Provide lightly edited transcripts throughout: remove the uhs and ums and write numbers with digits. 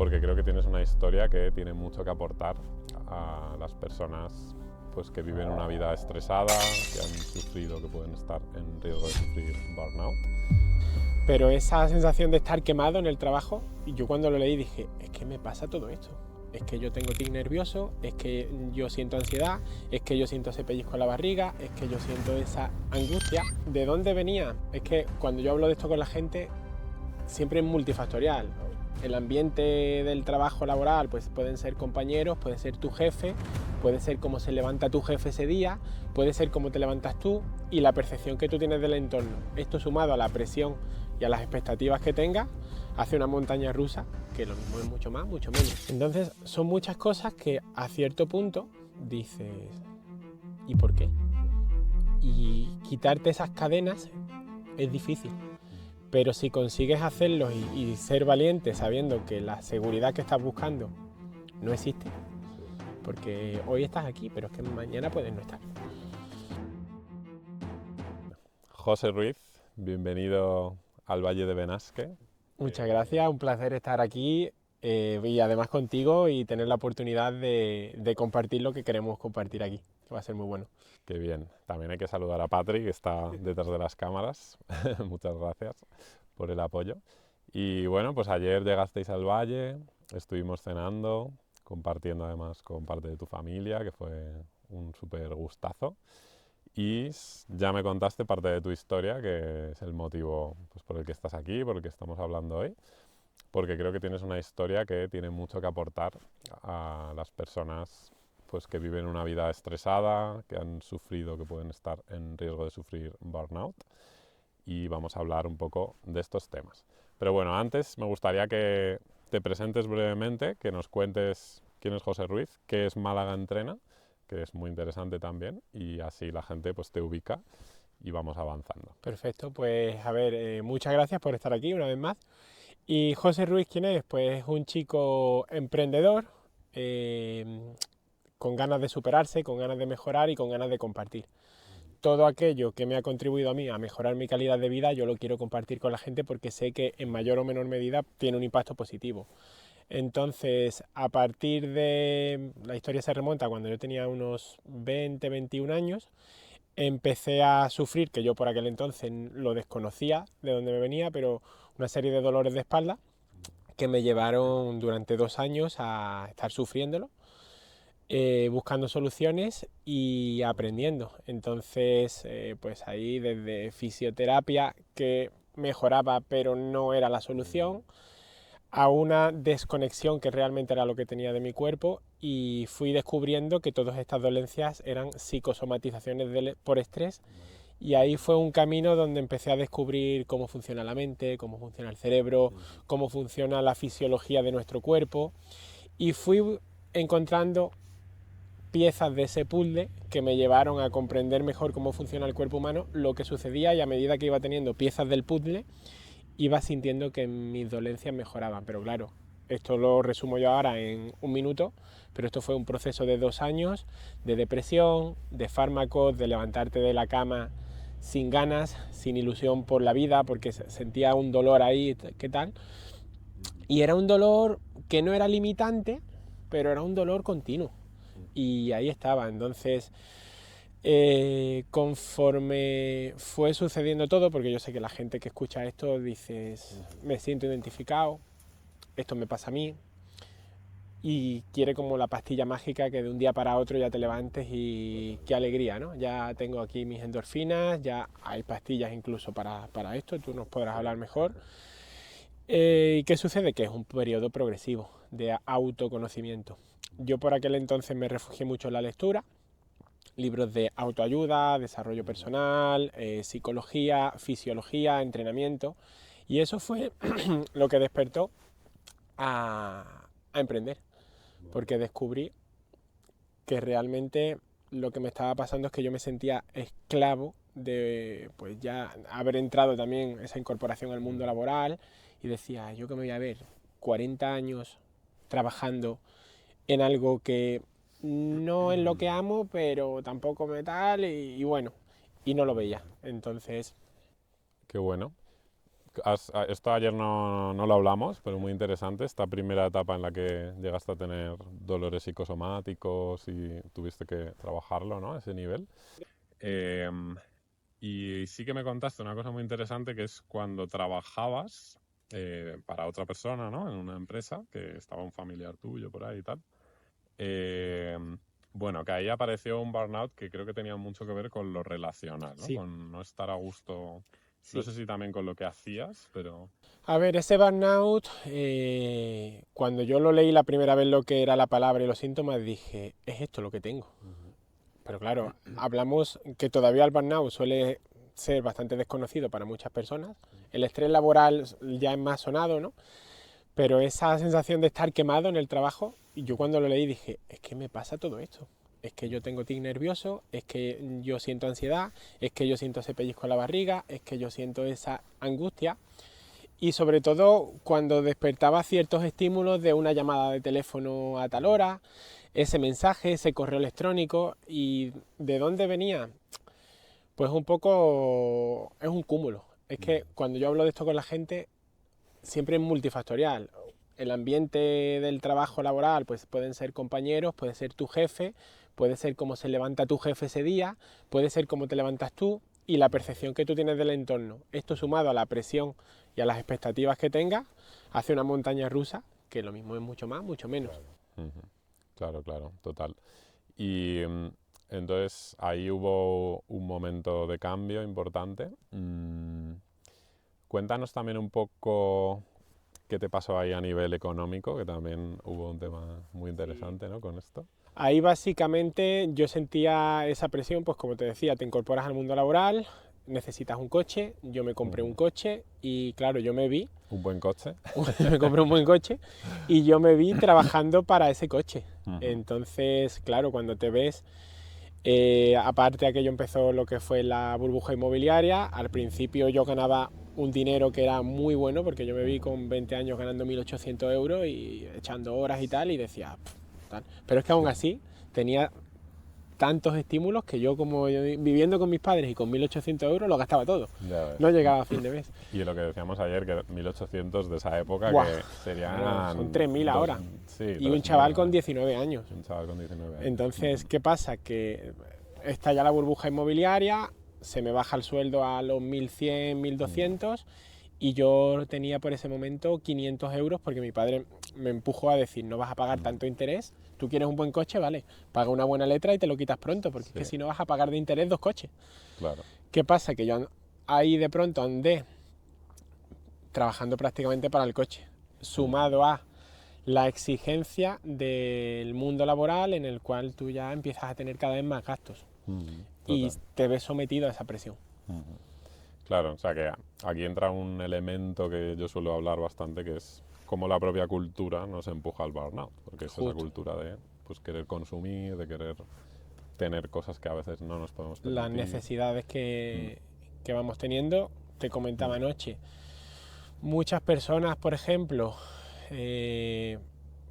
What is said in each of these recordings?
porque creo que tienes una historia que tiene mucho que aportar a las personas pues, que viven una vida estresada, que han sufrido, que pueden estar en riesgo de sufrir burnout. Pero esa sensación de estar quemado en el trabajo, y yo cuando lo leí dije, es que me pasa todo esto. Es que yo tengo tic nervioso, es que yo siento ansiedad, es que yo siento ese pellizco en la barriga, es que yo siento esa angustia. ¿De dónde venía? Es que cuando yo hablo de esto con la gente, siempre es multifactorial. El ambiente del trabajo laboral, pues pueden ser compañeros, puede ser tu jefe, puede ser cómo se levanta tu jefe ese día, puede ser cómo te levantas tú y la percepción que tú tienes del entorno. Esto sumado a la presión y a las expectativas que tengas, hace una montaña rusa, que lo mismo es mucho más, mucho menos. Entonces son muchas cosas que a cierto punto dices, ¿y por qué? Y quitarte esas cadenas es difícil. Pero si consigues hacerlo y ser valiente sabiendo que la seguridad que estás buscando no existe, porque hoy estás aquí, pero es que mañana puedes no estar. José Ruiz, bienvenido al Valle de Benasque. Muchas gracias, un placer estar aquí y además contigo y tener la oportunidad de compartir lo que queremos compartir aquí, que va a ser muy bueno. Qué bien. También hay que saludar a Patrick, que está detrás de las cámaras. Muchas gracias por el apoyo. Y bueno, pues ayer llegasteis al valle, estuvimos cenando, compartiendo además con parte de tu familia, que fue un súper gustazo. Y ya me contaste parte de tu historia, que es el motivo pues, por el que estás aquí, por el que estamos hablando hoy, porque creo que tienes una historia que tiene mucho que aportar a las personas pues, que viven una vida estresada, que han sufrido, que pueden estar en riesgo de sufrir burnout. Y vamos a hablar un poco de estos temas. Pero bueno, antes me gustaría que te presentes brevemente, que nos cuentes quién es José Ruiz, qué es Málaga Entrena, que es muy interesante también, y así la gente pues, te ubica y vamos avanzando. Perfecto, pues a ver, muchas gracias por estar aquí una vez más. ¿Y José Ruiz quién es? Pues es un chico emprendedor, eh, con ganas de superarse, con ganas de mejorar y con ganas de compartir. Todo aquello que me ha contribuido a mí a mejorar mi calidad de vida, yo lo quiero compartir con la gente porque sé que en mayor o menor medida tiene un impacto positivo. Entonces, a partir de... La historia se remonta cuando yo tenía unos 20, 21 años, empecé a sufrir, que yo por aquel entonces lo desconocía de dónde me venía, pero una serie de dolores de espalda que me llevaron durante 2 años a estar sufriéndolo, buscando soluciones y aprendiendo. Entonces, pues ahí desde fisioterapia, que mejoraba pero no era la solución, a una desconexión que realmente era lo que tenía de mi cuerpo, y fui descubriendo que todas estas dolencias eran psicosomatizaciones por estrés, y ahí fue un camino donde empecé a descubrir cómo funciona la mente, cómo funciona el cerebro, cómo funciona la fisiología de nuestro cuerpo, y fui encontrando piezas de ese puzzle que me llevaron a comprender mejor cómo funciona el cuerpo humano, lo que sucedía, y a medida que iba teniendo piezas del puzzle, iba sintiendo que mis dolencias mejoraban. Pero claro, esto lo resumo yo ahora en un minuto, pero esto fue un proceso de 2 años de depresión, de fármacos, de levantarte de la cama sin ganas, sin ilusión por la vida, porque sentía un dolor ahí, ¿qué tal? Y era un dolor que no era limitante, pero era un dolor continuo. Y ahí estaba. Entonces, conforme fue sucediendo todo, porque yo sé que la gente que escucha esto dices, me siento identificado, esto me pasa a mí, y quiere como la pastilla mágica que de un día para otro ya te levantes y qué alegría, ¿no? Ya tengo aquí mis endorfinas, ya hay pastillas incluso para esto, tú nos podrás hablar mejor. ¿Y qué sucede? Que es un periodo progresivo de autoconocimiento. Yo por aquel entonces me refugié mucho en la lectura, libros de autoayuda, desarrollo personal, psicología, fisiología, entrenamiento, y eso fue lo que despertó a emprender, porque descubrí que realmente lo que me estaba pasando es que yo me sentía esclavo de pues ya haber entrado también esa incorporación al mundo laboral, y decía, yo que me voy a ver 40 años trabajando en algo que no es lo que amo, pero tampoco me tal, y bueno, y no lo veía. Entonces, Qué bueno. Esto ayer no lo hablamos, pero muy interesante, esta primera etapa en la que llegaste a tener dolores psicosomáticos y tuviste que trabajarlo, ¿no? A ese nivel. Y sí que me contaste una cosa muy interesante, que es cuando trabajabas para otra persona, ¿no? En una empresa, que estaba un familiar tuyo por ahí y tal. Bueno, que ahí apareció un burnout que creo que tenía mucho que ver con lo relacional, ¿no? Sí. Con no estar a gusto. Sí. No sé si también con lo que hacías, pero... A ver, ese burnout, cuando yo lo leí la primera vez lo que era la palabra y los síntomas, dije, es esto lo que tengo. Pero claro, hablamos que todavía el burnout suele ser bastante desconocido para muchas personas. El estrés laboral ya es más sonado, ¿no? Pero esa sensación de estar quemado en el trabajo, yo cuando lo leí dije, es que me pasa todo esto. Es que yo tengo tic nervioso, es que yo siento ansiedad, es que yo siento ese pellizco en la barriga, es que yo siento esa angustia. Y sobre todo cuando despertaba ciertos estímulos de una llamada de teléfono a tal hora, ese mensaje, ese correo electrónico. ¿Y de dónde venía? Pues un poco es un cúmulo. Es que cuando yo hablo de esto con la gente, siempre es multifactorial. El ambiente del trabajo laboral, pues pueden ser compañeros, puede ser tu jefe, puede ser cómo se levanta tu jefe ese día, puede ser cómo te levantas tú y la percepción que tú tienes del entorno. Esto sumado a la presión y a las expectativas que tengas, hace una montaña rusa que lo mismo es mucho más, mucho menos. Claro, claro, total. Y entonces ahí hubo un momento de cambio importante. Cuéntanos también un poco qué te pasó ahí a nivel económico, que también hubo un tema muy interesante, ¿no? Con esto. Ahí básicamente yo sentía esa presión, pues como te decía, te incorporas al mundo laboral, necesitas un coche, yo me compré un coche y claro, yo me vi... ¿Un buen coche? Me compré un buen coche y yo me vi trabajando para ese coche. Entonces, claro, cuando te ves, aparte aquello empezó lo que fue la burbuja inmobiliaria, al principio yo ganaba un dinero que era muy bueno porque yo me vi con 20 años ganando 1.800 euros y echando horas y tal y decía, tal. Pero es que aún así tenía tantos estímulos que yo como viviendo con mis padres y con 1.800 euros lo gastaba todo. No llegaba a fin de mes. Y lo que decíamos ayer, que 1.800 de esa época, ¡Buah! que serían... Son 3.000 ahora. Sí, y un chaval con 19 años. Un chaval con 19 años. Entonces, ¿qué pasa? Que estalla la burbuja inmobiliaria, se me baja el sueldo a los 1.100, 1.200 y yo tenía por ese momento 500 euros porque mi padre me empujó a decir, no vas a pagar tanto interés, tú quieres un buen coche, vale, paga una buena letra y te lo quitas pronto, porque es que si no vas a pagar de interés 2 coches. Claro. ¿Qué pasa? Que yo ahí de pronto andé trabajando prácticamente para el coche, sumado a la exigencia del mundo laboral en el cual tú ya empiezas a tener cada vez más gastos y te ves sometido a esa presión. Claro, o sea que aquí entra un elemento que yo suelo hablar bastante, que es cómo la propia cultura nos empuja al burnout, porque es esa cultura de pues, querer consumir, de querer tener cosas que a veces no nos podemos permitir. Las necesidades que vamos teniendo, te comentaba anoche, muchas personas, por ejemplo,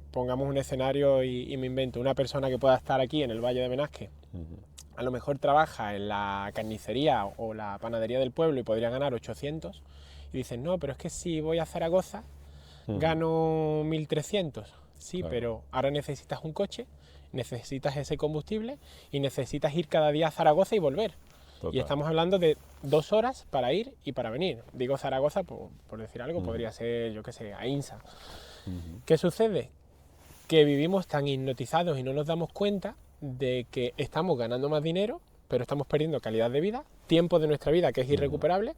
pongamos un escenario y me invento, una persona que pueda estar aquí en el Valle de Benasque, a lo mejor trabaja en la carnicería o la panadería del pueblo y podría ganar 800 y dicen, no, pero es que si voy a Zaragoza gano 1.300. Sí, claro. Pero ahora necesitas un coche, necesitas ese combustible y necesitas ir cada día a Zaragoza y volver. Total. Y estamos hablando de 2 horas para ir y para venir. Digo Zaragoza, por decir algo, podría ser, yo qué sé, Ainsa. ¿Qué sucede? Que vivimos tan hipnotizados y no nos damos cuenta de que estamos ganando más dinero, pero estamos perdiendo calidad de vida, tiempo de nuestra vida que es irrecuperable,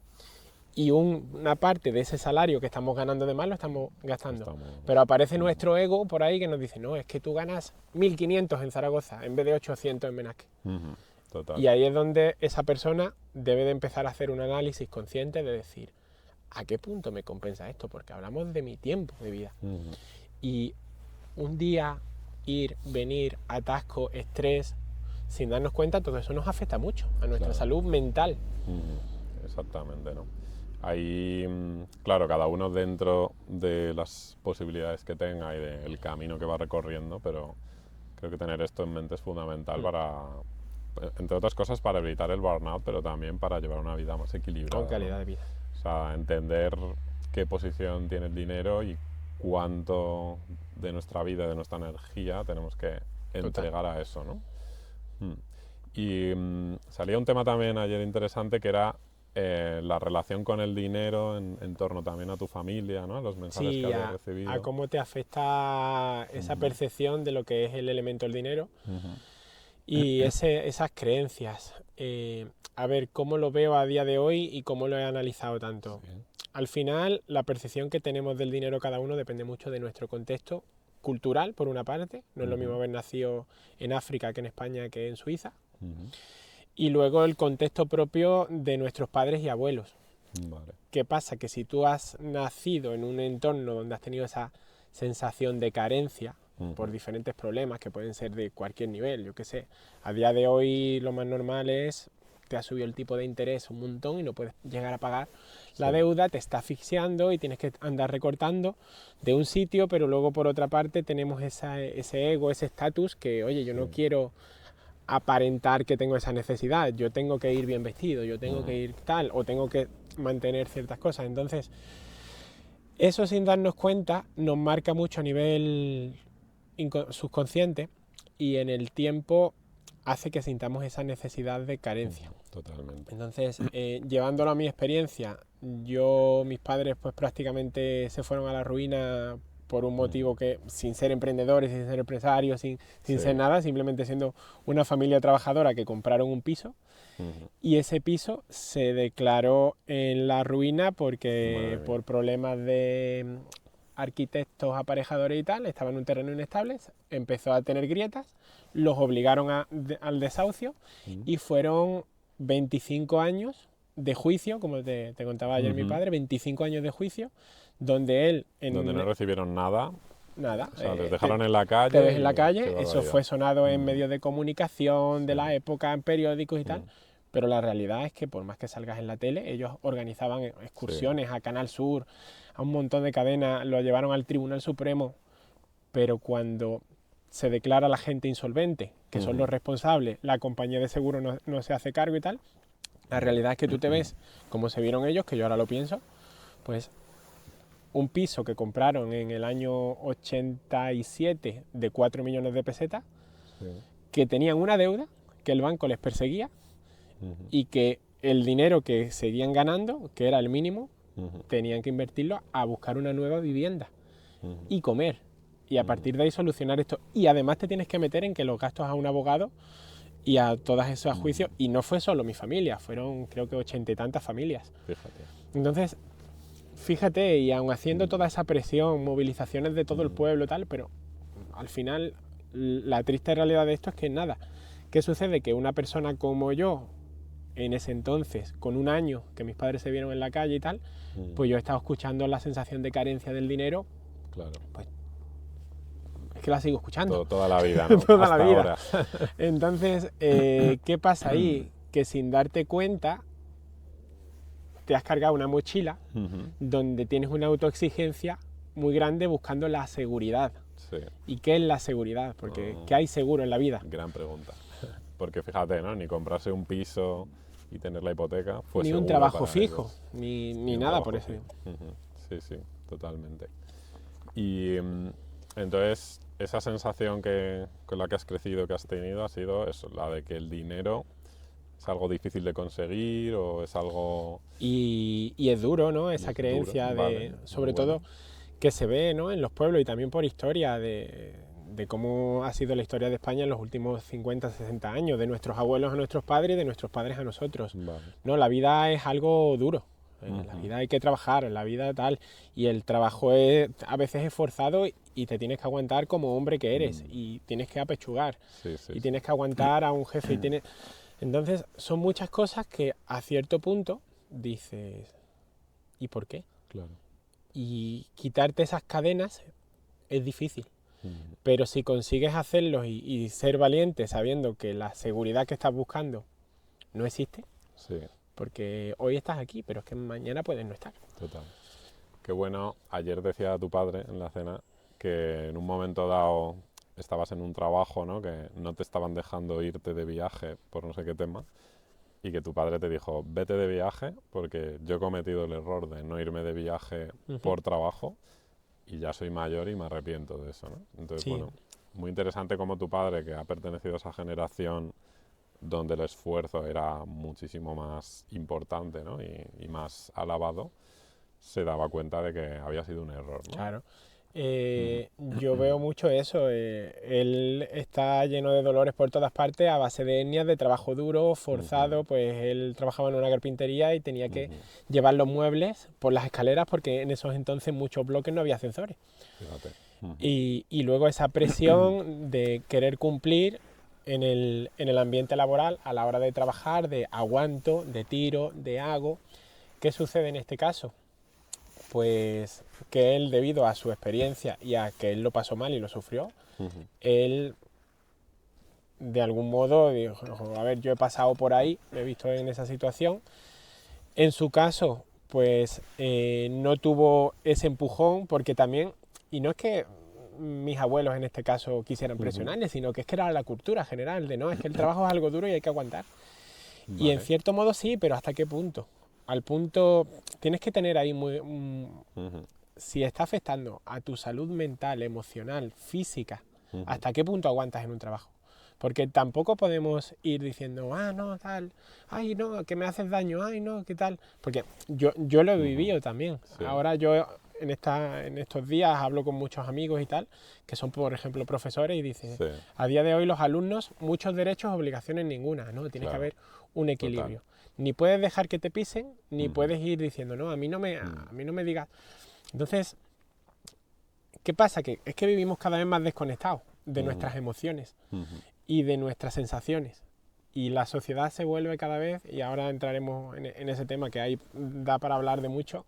y una parte de ese salario que estamos ganando de más lo estamos gastando. Pero aparece nuestro ego por ahí que nos dice, no, es que tú ganas 1.500 en Zaragoza en vez de 800 en Benasque. Total. Y ahí es donde esa persona debe de empezar a hacer un análisis consciente de decir, ¿a qué punto me compensa esto? Porque hablamos de mi tiempo de vida. Y un día ir, venir, atasco, estrés, sin darnos cuenta, todo eso nos afecta mucho a nuestra salud mental. Exactamente, ¿no? Ahí, claro, cada uno dentro de las posibilidades que tenga y del camino que va recorriendo, pero creo que tener esto en mente es fundamental para, entre otras cosas, para evitar el burnout, pero también para llevar una vida más equilibrada. Con calidad de vida. O sea, entender qué posición tiene el dinero y cuánto de nuestra vida, de nuestra energía tenemos que entregar a eso, ¿no? Y salía un tema también ayer interesante que era la relación con el dinero en torno también a tu familia, ¿no? Los mensajes que habías recibido. A cómo te afecta esa percepción de lo que es el elemento del dinero y esas creencias. A ver, cómo lo veo a día de hoy y cómo lo he analizado tanto. Sí. Al final, la percepción que tenemos del dinero cada uno depende mucho de nuestro contexto cultural, por una parte. No es lo mismo haber nacido en África que en España que en Suiza. Y luego el contexto propio de nuestros padres y abuelos. Vale. ¿Qué pasa? Que si tú has nacido en un entorno donde has tenido esa sensación de carencia por diferentes problemas que pueden ser de cualquier nivel, yo qué sé, a día de hoy lo más normal es te ha subido el tipo de interés un montón y no puedes llegar a pagar la deuda, te está asfixiando y tienes que andar recortando de un sitio, pero luego por otra parte tenemos ese ego, ese estatus que, oye, yo no quiero aparentar que tengo esa necesidad, yo tengo que ir bien vestido, yo tengo que ir tal, o tengo que mantener ciertas cosas. Entonces, eso sin darnos cuenta nos marca mucho a nivel subconsciente y en el tiempo hace que sintamos esa necesidad de carencia. Totalmente. Entonces, llevándolo a mi experiencia, mis padres pues prácticamente se fueron a la ruina por un motivo que, sin ser emprendedores, sin ser empresarios, sin ser nada, simplemente siendo una familia trabajadora que compraron un piso y ese piso se declaró en la ruina porque por problemas de arquitectos, aparejadores y tal, estaba en un terreno inestable, empezó a tener grietas, los obligaron al desahucio y fueron 25 años de juicio, como te contaba ayer mi padre, 25 años de juicio, donde él... donde no recibieron nada. Nada. O sea, les dejaron en la calle. Te ves en la calle, eso fue sonado en medios de comunicación de la época, en periódicos y tal, pero la realidad es que por más que salgas en la tele, ellos organizaban excursiones a Canal Sur, a un montón de cadenas, lo llevaron al Tribunal Supremo, pero cuando se declara a la gente insolvente, que son los responsables, la compañía de seguro no se hace cargo y tal, la realidad es que tú te ves como se vieron ellos, que yo ahora lo pienso, pues un piso que compraron en el año 87 de 4 millones de pesetas, que tenían una deuda, que el banco les perseguía y que el dinero que seguían ganando, que era el mínimo, tenían que invertirlo a buscar una nueva vivienda y comer. Y a partir de ahí solucionar esto. Y además te tienes que meter en que los gastos a un abogado y a todos esos juicios, y no fue solo mi familia, fueron creo que 80 y tantas familias. Fíjate. Entonces, fíjate, y aun haciendo toda esa presión, movilizaciones de todo el pueblo y tal, pero al final la triste realidad de esto es que nada. ¿Qué sucede? Que una persona como yo, en ese entonces, con un año que mis padres se vieron en la calle y tal, pues yo he estado escuchando la sensación de carencia del dinero. Claro. Pues es que la sigo escuchando. Toda la vida, ¿no? Toda Hasta la vida. Ahora. Entonces, ¿qué pasa ahí? Que sin darte cuenta te has cargado una mochila donde tienes una autoexigencia muy grande buscando la seguridad. Sí. ¿Y qué es la seguridad? Porque ¿qué hay seguro en la vida? Gran pregunta. Porque fíjate, ¿no? Ni comprarse un piso y tener la hipoteca fue ni un seguro trabajo para fijo, ellos. ni nada por eso. Sí, sí, totalmente. Y entonces, esa sensación con la que has crecido, que has tenido, ha sido eso, la de que el dinero es algo difícil de conseguir o es algo... Y es duro, ¿no? Esa creencia duro, vale, sobre todo, que se ve, ¿no? En los pueblos y también por historia de cómo ha sido la historia de España en los últimos 50, 60 años, de nuestros abuelos a nuestros padres y de nuestros padres a nosotros. Vale. No, la vida es algo duro. En la vida hay que trabajar, en la vida tal, y el trabajo a veces es forzado y te tienes que aguantar como hombre que eres, y tienes que apechugar, y tienes que aguantar a un jefe, Entonces, son muchas cosas que a cierto punto dices, ¿y por qué? Claro. Y quitarte esas cadenas es difícil, pero si consigues hacerlo y ser valiente sabiendo que la seguridad que estás buscando no existe, Sí. porque hoy estás aquí, pero es que mañana puedes no estar. Total. Qué bueno, ayer decía tu padre en la cena que en un momento dado estabas en un trabajo, ¿no? Que no te estaban dejando irte de viaje por no sé qué tema y que tu padre te dijo, vete de viaje, porque yo he cometido el error de no irme de viaje por trabajo y ya soy mayor y me arrepiento de eso, ¿no? Entonces, Sí. bueno, muy interesante como tu padre, que ha pertenecido a esa generación donde el esfuerzo era muchísimo más importante, ¿no? y más alabado, se daba cuenta de que había sido un error, ¿no? Claro. Yo veo mucho eso. Él está lleno de dolores por todas partes a base de etnias, de trabajo duro, forzado. Pues él trabajaba en una carpintería y tenía que llevar los muebles por las escaleras porque en esos entonces muchos bloques no había ascensores. Fíjate. Y luego esa presión de querer cumplir en el ambiente laboral a la hora de trabajar, de aguanto, de tiro, de hago. ¿Qué sucede en este caso? Pues que él, debido a su experiencia y a que él lo pasó mal y lo sufrió, él de algún modo dijo, a ver, yo he pasado por ahí, me he visto en esa situación. En su caso, pues no tuvo ese empujón porque también, y no es que mis abuelos en este caso quisieran presionarle, sino que es que era la cultura general de no, es que el trabajo es algo duro y hay que aguantar. Y en cierto modo sí, pero ¿hasta qué punto? Al punto, tienes que tener ahí si está afectando a tu salud mental, emocional, física, ¿hasta qué punto aguantas en un trabajo? Porque tampoco podemos ir diciendo, no, tal, ay, no, que me haces daño, ay, no, qué tal. Porque yo lo he vivido también. Sí. Ahora yo en estos días hablo con muchos amigos y tal, que son, por ejemplo, profesores y dicen, Sí. a día de hoy los alumnos, muchos derechos, obligaciones ninguna, ¿no? Tiene que haber un equilibrio. Total. Ni puedes dejar que te pisen, ni puedes ir diciendo, no, a mí no me digas. Entonces, ¿qué pasa? Que es que vivimos cada vez más desconectados de nuestras emociones y de nuestras sensaciones. Y la sociedad se vuelve cada vez, y ahora entraremos en ese tema que ahí da para hablar de mucho,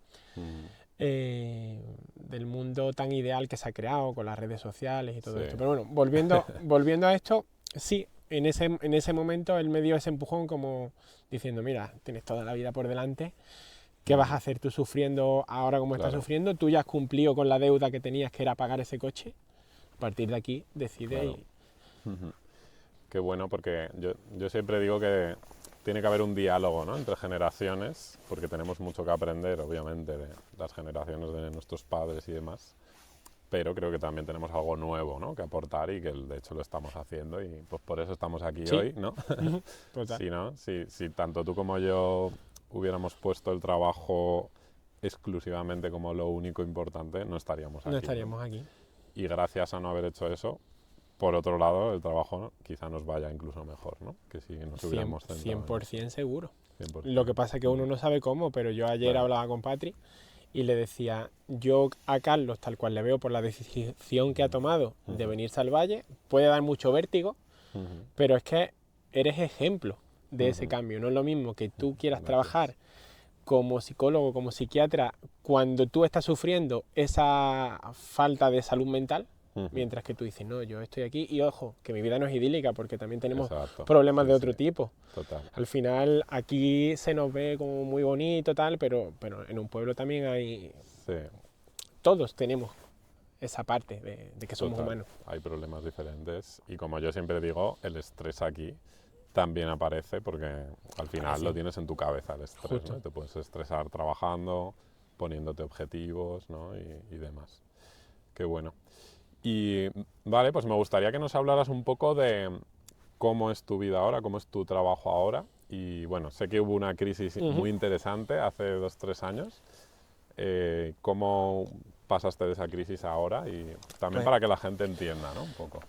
del mundo tan ideal que se ha creado con las redes sociales y todo esto. Pero bueno, volviendo a esto, sí, en ese momento él me dio ese empujón como diciendo, mira, tienes toda la vida por delante, ¿qué vas a hacer tú sufriendo ahora como estás sufriendo? Tú ya has cumplido con la deuda que tenías, que era pagar ese coche. A partir de aquí decide Qué bueno, porque yo siempre digo que tiene que haber un diálogo, ¿no?, entre generaciones, porque tenemos mucho que aprender, obviamente, de las generaciones de nuestros padres y demás, pero creo que también tenemos algo nuevo, ¿no?, que aportar y que de hecho lo estamos haciendo y pues por eso estamos aquí hoy, ¿no? Si tanto tú como yo hubiéramos puesto el trabajo exclusivamente como lo único importante, no estaríamos aquí. No estaríamos aquí. Y gracias a no haber hecho eso, por otro lado, el trabajo quizá nos vaya incluso mejor, ¿no?, que si nos hubiéramos centrado 100% seguro. 100%. Lo que pasa es que uno no sabe cómo, pero yo ayer hablaba con Patri y le decía, yo a Carlos, tal cual le veo por la decisión que ha tomado de venirse al Valle, puede dar mucho vértigo, pero es que eres ejemplo de ese cambio. No es lo mismo que tú quieras trabajar como psicólogo, como psiquiatra, cuando tú estás sufriendo esa falta de salud mental, mientras que tú dices, no, yo estoy aquí y ojo, que mi vida no es idílica porque también tenemos problemas de otro tipo. Total. Al final aquí se nos ve como muy bonito tal, pero en un pueblo también hay... Todos tenemos esa parte de que somos humanos. Hay problemas diferentes y como yo siempre digo, el estrés aquí también aparece porque al final lo tienes en tu cabeza el estrés, ¿no? Te puedes estresar trabajando, poniéndote objetivos, ¿no?, y demás. Qué bueno. Y vale, pues me gustaría que nos hablaras un poco de cómo es tu vida ahora, cómo es tu trabajo ahora. Y bueno, sé que hubo una crisis muy interesante hace 2-3 años. ¿Cómo pasaste de esa crisis ahora? Y también para que la gente entienda, ¿no?, un poco.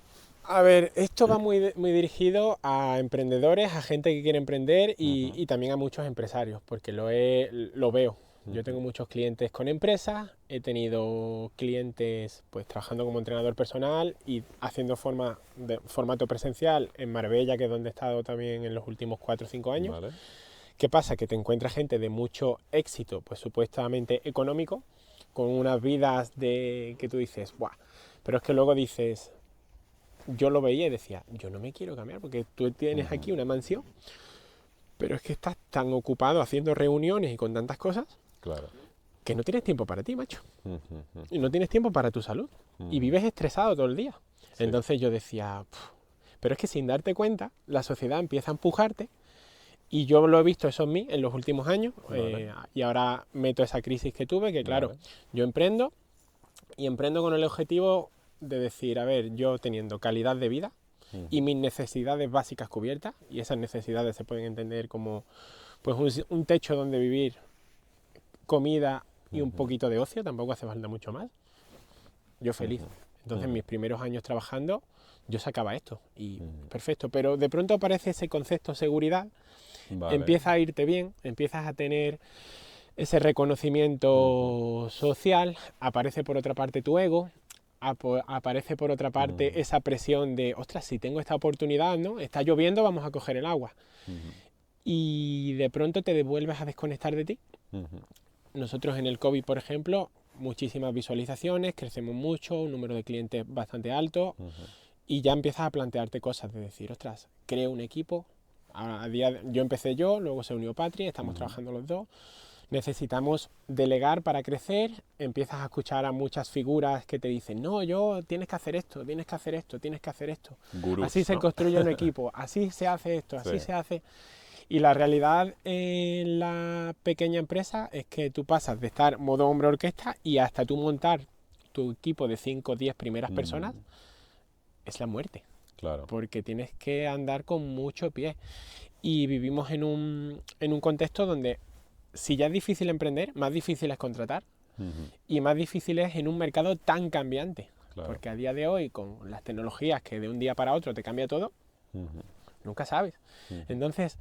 A ver, esto va muy dirigido a emprendedores, a gente que quiere emprender y también a muchos empresarios, porque lo veo. Yo tengo muchos clientes con empresas, he tenido clientes pues trabajando como entrenador personal y haciendo formato presencial en Marbella, que es donde he estado también en los últimos 4 o 5 años. Vale. ¿Qué pasa? Que te encuentras gente de mucho éxito, pues supuestamente económico, con unas vidas que tú dices, ¡buah! Pero es que luego dices, yo lo veía y decía, yo no me quiero cambiar porque tú tienes aquí una mansión, pero es que estás tan ocupado haciendo reuniones y con tantas cosas que no tienes tiempo para ti, macho. Y no tienes tiempo para tu salud. Y vives estresado todo el día. Entonces yo decía, pero es que sin darte cuenta, la sociedad empieza a empujarte Y yo lo he visto eso en mí en los últimos años, Vale. y ahora meto esa crisis que tuve, que claro, Vale. yo emprendo y emprendo con el objetivo de decir, a ver, yo teniendo calidad de vida y Ujú. mis necesidades básicas cubiertas, y esas necesidades se pueden entender como pues un techo donde vivir, comida y un Ujú. poquito de ocio, tampoco hace falta mucho más, yo feliz. Ujú. Entonces, Ujú. mis primeros años trabajando, yo sacaba esto y Ujú. perfecto, pero de pronto aparece ese concepto seguridad, Vale. empieza a irte bien, empiezas a tener ese Ujú. reconocimiento social, aparece por otra parte tu ego, aparece por otra parte Ujú. esa presión de, ostras, si tengo esta oportunidad, ¿no? Está lloviendo, vamos a coger el agua. Ujú. Y de pronto te vuelves a desconectar de ti. Ujú. Nosotros en el COVID, por ejemplo, muchísimas visualizaciones, crecemos mucho, un número de clientes bastante alto, Ujú. y ya empiezas a plantearte cosas de decir, ostras, creo un equipo. Yo empecé yo, luego se unió Patri, estamos Ujú. trabajando los dos. Necesitamos delegar para crecer, empiezas a escuchar a muchas figuras que te dicen, no, yo tienes que hacer esto, tienes que hacer esto, tienes que hacer esto. Así Gurús, se ¿no? construye un equipo, así se hace esto, Sí. así se hace. Y la realidad en la pequeña empresa es que tú pasas de estar modo hombre orquesta y hasta tú montar tu equipo de 5 o 10 primeras personas, Mm. es la muerte. Claro. Porque tienes que andar con mucho pie. Y vivimos en un contexto donde si ya es difícil emprender, más difícil es contratar Ujú. y más difícil es en un mercado tan cambiante. Claro. Porque a día de hoy, con las tecnologías que de un día para otro te cambia todo, Ujú. nunca sabes. Ujú. Entonces,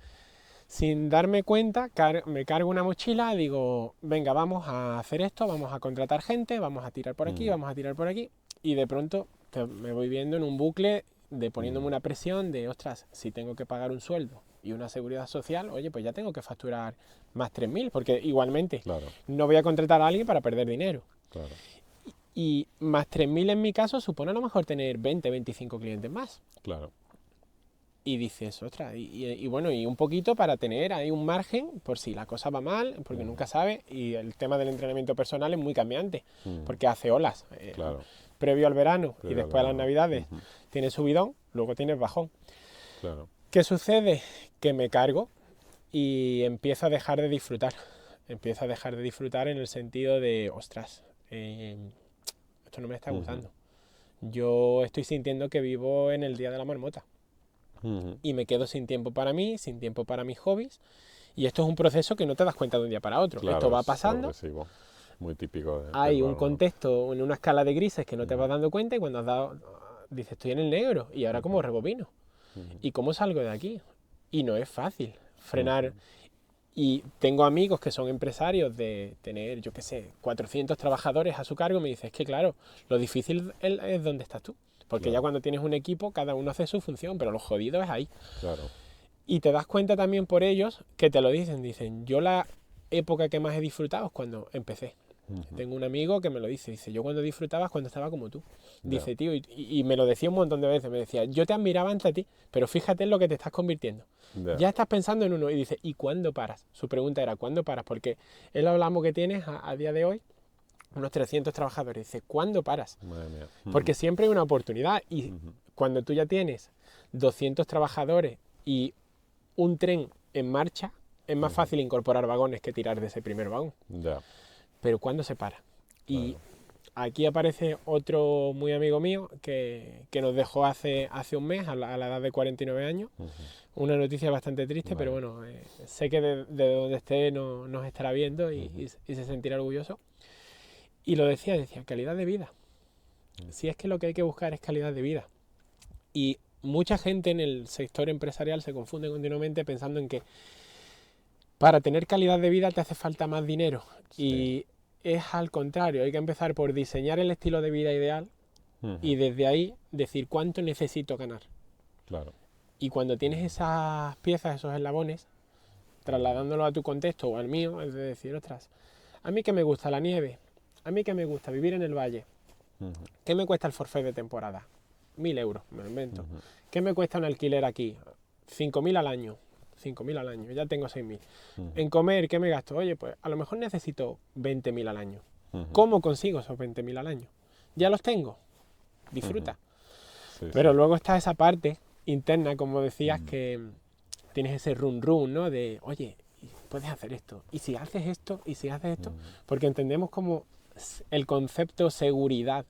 sin darme cuenta, me cargo una mochila, digo, venga, vamos a hacer esto, vamos a contratar gente, vamos a tirar por aquí, Ujú. vamos a tirar por aquí, y de pronto me voy viendo en un bucle de poniéndome Ujú. una presión de, ostras, si tengo que pagar un sueldo y una seguridad social, oye, pues ya tengo que facturar más 3.000, porque igualmente Claro. no voy a contratar a alguien para perder dinero. Claro. Y más 3.000 en mi caso supone a lo mejor tener 20, 25 clientes más. Claro. Y dices, ostras, y bueno, y un poquito para tener ahí un margen por si la cosa va mal, porque Ujú. nunca sabe. Y el tema del entrenamiento personal es muy cambiante, Ujú. porque hace olas. Claro. Previo al verano y Previo al después a las verano. navidades Ujú. tienes subidón, luego tienes bajón. Claro. ¿Qué sucede? Que me cargo y empiezo a dejar de disfrutar. Empiezo a dejar de disfrutar en el sentido de, ostras, esto no me está Ujú. gustando. Yo estoy sintiendo que vivo en el día de la marmota Ujú. y me quedo sin tiempo para mí, sin tiempo para mis hobbies. Y esto es un proceso que no te das cuenta de un día para otro. Esto Claro, va es pasando, progresivo. Muy típico del hay un valor. contexto en una escala de grises que no te vas Ujú. dando cuenta y cuando has dado, dices, estoy en el negro y ahora cómo Ujú. rebobino. Ujú. ¿Y cómo salgo de aquí? Y no es fácil Ujú. frenar. Y tengo amigos que son empresarios de tener, yo qué sé, 400 trabajadores a su cargo. Me dices que, claro, lo difícil es dónde estás tú. Porque ya Claro. cuando tienes un equipo, cada uno hace su función, pero lo jodido es ahí. Claro. Y te das cuenta también por ellos que te lo dicen, yo la época que más he disfrutado es cuando empecé. Ujú. Tengo un amigo que me lo dice, yo cuando disfrutaba es cuando estaba como tú. Ya. Dice, tío, y me lo decía un montón de veces, me decía, yo te admiraba ante ti, pero fíjate en lo que te estás convirtiendo. Ya. Ya estás pensando en uno y dice, ¿y cuándo paras? Su pregunta era, ¿cuándo paras? Porque él hablamos que tienes a día de hoy unos 300 trabajadores. Dice, ¿cuándo paras? Madre mía. Porque Ujú. siempre hay una oportunidad y Ujú. cuando tú ya tienes 200 trabajadores y un tren en marcha, es más Ujú. fácil incorporar vagones que tirar de ese primer vagón. Ya. Pero ¿cuándo se para? Y Claro. aquí aparece otro muy amigo mío que nos dejó hace un mes, a la edad de 49 años. Ujú. Una noticia bastante triste, pero Vaya. bueno, sé que de donde esté nos estará viendo Ujú. y se sentirá orgulloso. Y lo decía, calidad de vida. Ujú. Si es que lo que hay que buscar es calidad de vida. Y mucha gente en el sector empresarial se confunde continuamente pensando en que para tener calidad de vida te hace falta más dinero. Sí. Y es al contrario, hay que empezar por diseñar el estilo de vida ideal Ujú. y desde ahí decir cuánto necesito ganar. Claro. Y cuando tienes esas piezas, esos eslabones, trasladándolo a tu contexto o al mío, es de decir, ostras, a mí que me gusta la nieve, a mí que me gusta vivir en el valle, Ujú. ¿qué me cuesta el forfait de temporada? 1.000 euros, me lo invento. Ujú. ¿Qué me cuesta un alquiler aquí? 5.000 al año. 5.000 al año, ya tengo 6.000. Ujú. En comer, ¿qué me gasto? Oye, pues a lo mejor necesito 20.000 al año. Ujú. ¿Cómo consigo esos 20.000 al año? Ya los tengo. Ujú. Disfruta. Sí, sí. Pero luego está esa parte interna, como decías, Mm. que tienes ese run run, ¿no? De, oye, puedes hacer esto, y si haces esto, y si haces esto, porque entendemos como el concepto seguridad,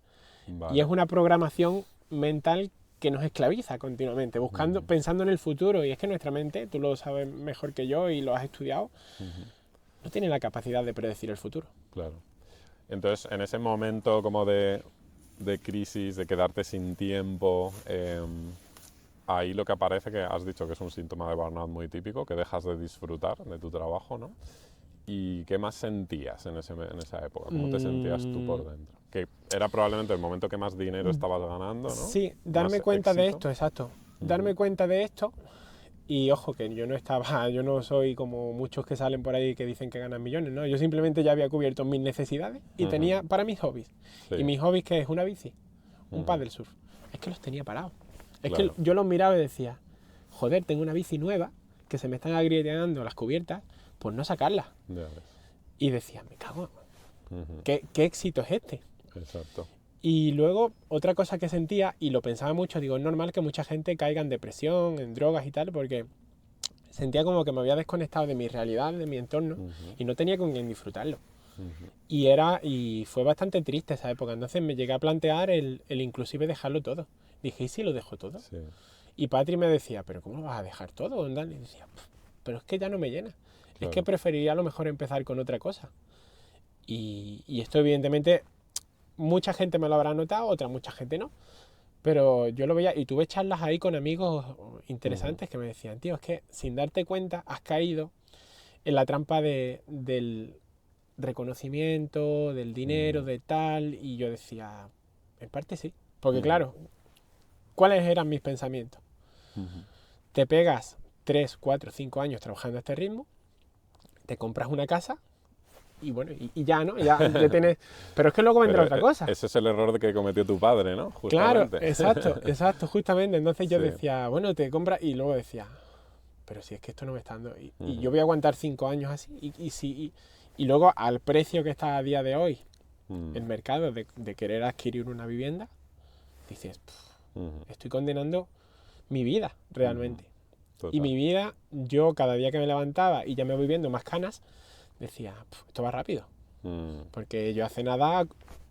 y es una programación mental que nos esclaviza continuamente, buscando, pensando en el futuro, y es que nuestra mente, tú lo sabes mejor que yo y lo has estudiado, no tiene la capacidad de predecir el futuro. Claro. Entonces, en ese momento como de crisis, de quedarte sin tiempo, ahí lo que aparece, que has dicho que es un síntoma de burnout muy típico, que dejas de disfrutar de tu trabajo, ¿no? ¿Y qué más sentías en esa época? ¿Cómo te sentías tú por dentro? Que era probablemente el momento que más dinero estabas ganando, ¿no? Sí, darme Más cuenta de éxito. esto, exacto. Darme cuenta de esto. Y ojo, que yo no soy como muchos que salen por ahí que dicen que ganan millones, ¿no? Yo simplemente ya había cubierto mis necesidades y tenía para mis hobbies. Sí. Y mis hobbies, que es una bici, un paddle surf, es que los tenía parados. Es Claro. que yo los miraba y decía, joder, tengo una bici nueva, que se me están agrieteando las cubiertas, pues no sacarla. Ya ves. Y decía, me cago, ¿qué éxito es este? Exacto. Y luego, otra cosa que sentía, y lo pensaba mucho, digo, es normal que mucha gente caiga en depresión, en drogas y tal, porque sentía como que me había desconectado de mi realidad, de mi entorno, y no tenía con quién disfrutarlo. Y fue bastante triste esa época, entonces me llegué a plantear el inclusive dejarlo todo. Dije, ¿y si lo dejo todo? Sí. Y Patri me decía, ¿pero cómo lo vas a dejar todo? Y decía, pero es que ya no me llena. Claro. Es que preferiría a lo mejor empezar con otra cosa. Y esto evidentemente mucha gente me lo habrá notado, otra mucha gente no. Pero yo lo veía y tuve charlas ahí con amigos interesantes que me decían, tío, es que sin darte cuenta has caído en la trampa del reconocimiento, del dinero, de tal. Y yo decía, en parte sí. Porque claro, ¿cuáles eran mis pensamientos? Te pegas 3, 4, 5 años trabajando a este ritmo, te compras una casa y bueno, y ya, ¿no? Ya tienes... Pero es que luego vendrá otra cosa. Ese es el error que cometió tu padre, ¿no? Justamente. Claro, exacto, justamente. Entonces yo Sí. decía, bueno, te compras y luego decía, pero si es que esto no me está dando... Y yo voy a aguantar 5 años así y luego al precio que está a día de hoy el mercado de querer adquirir una vivienda, dices, estoy condenando mi vida realmente. Y mi vida, yo cada día que me levantaba y ya me voy viendo más canas, decía, esto va rápido. Porque yo hace nada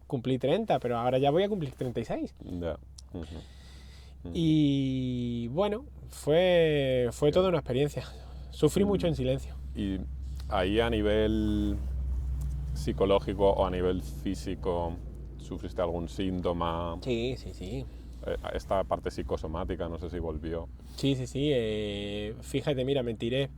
cumplí 30, pero ahora ya voy a cumplir 36. Ya. Y bueno, fue toda una experiencia. Sufrí mucho en silencio. Y ahí a nivel psicológico o a nivel físico, ¿sufriste algún síntoma? Sí, sí, sí. Esta parte psicosomática, no sé si volvió. Sí, sí, sí. Fíjate, mira, me tiré.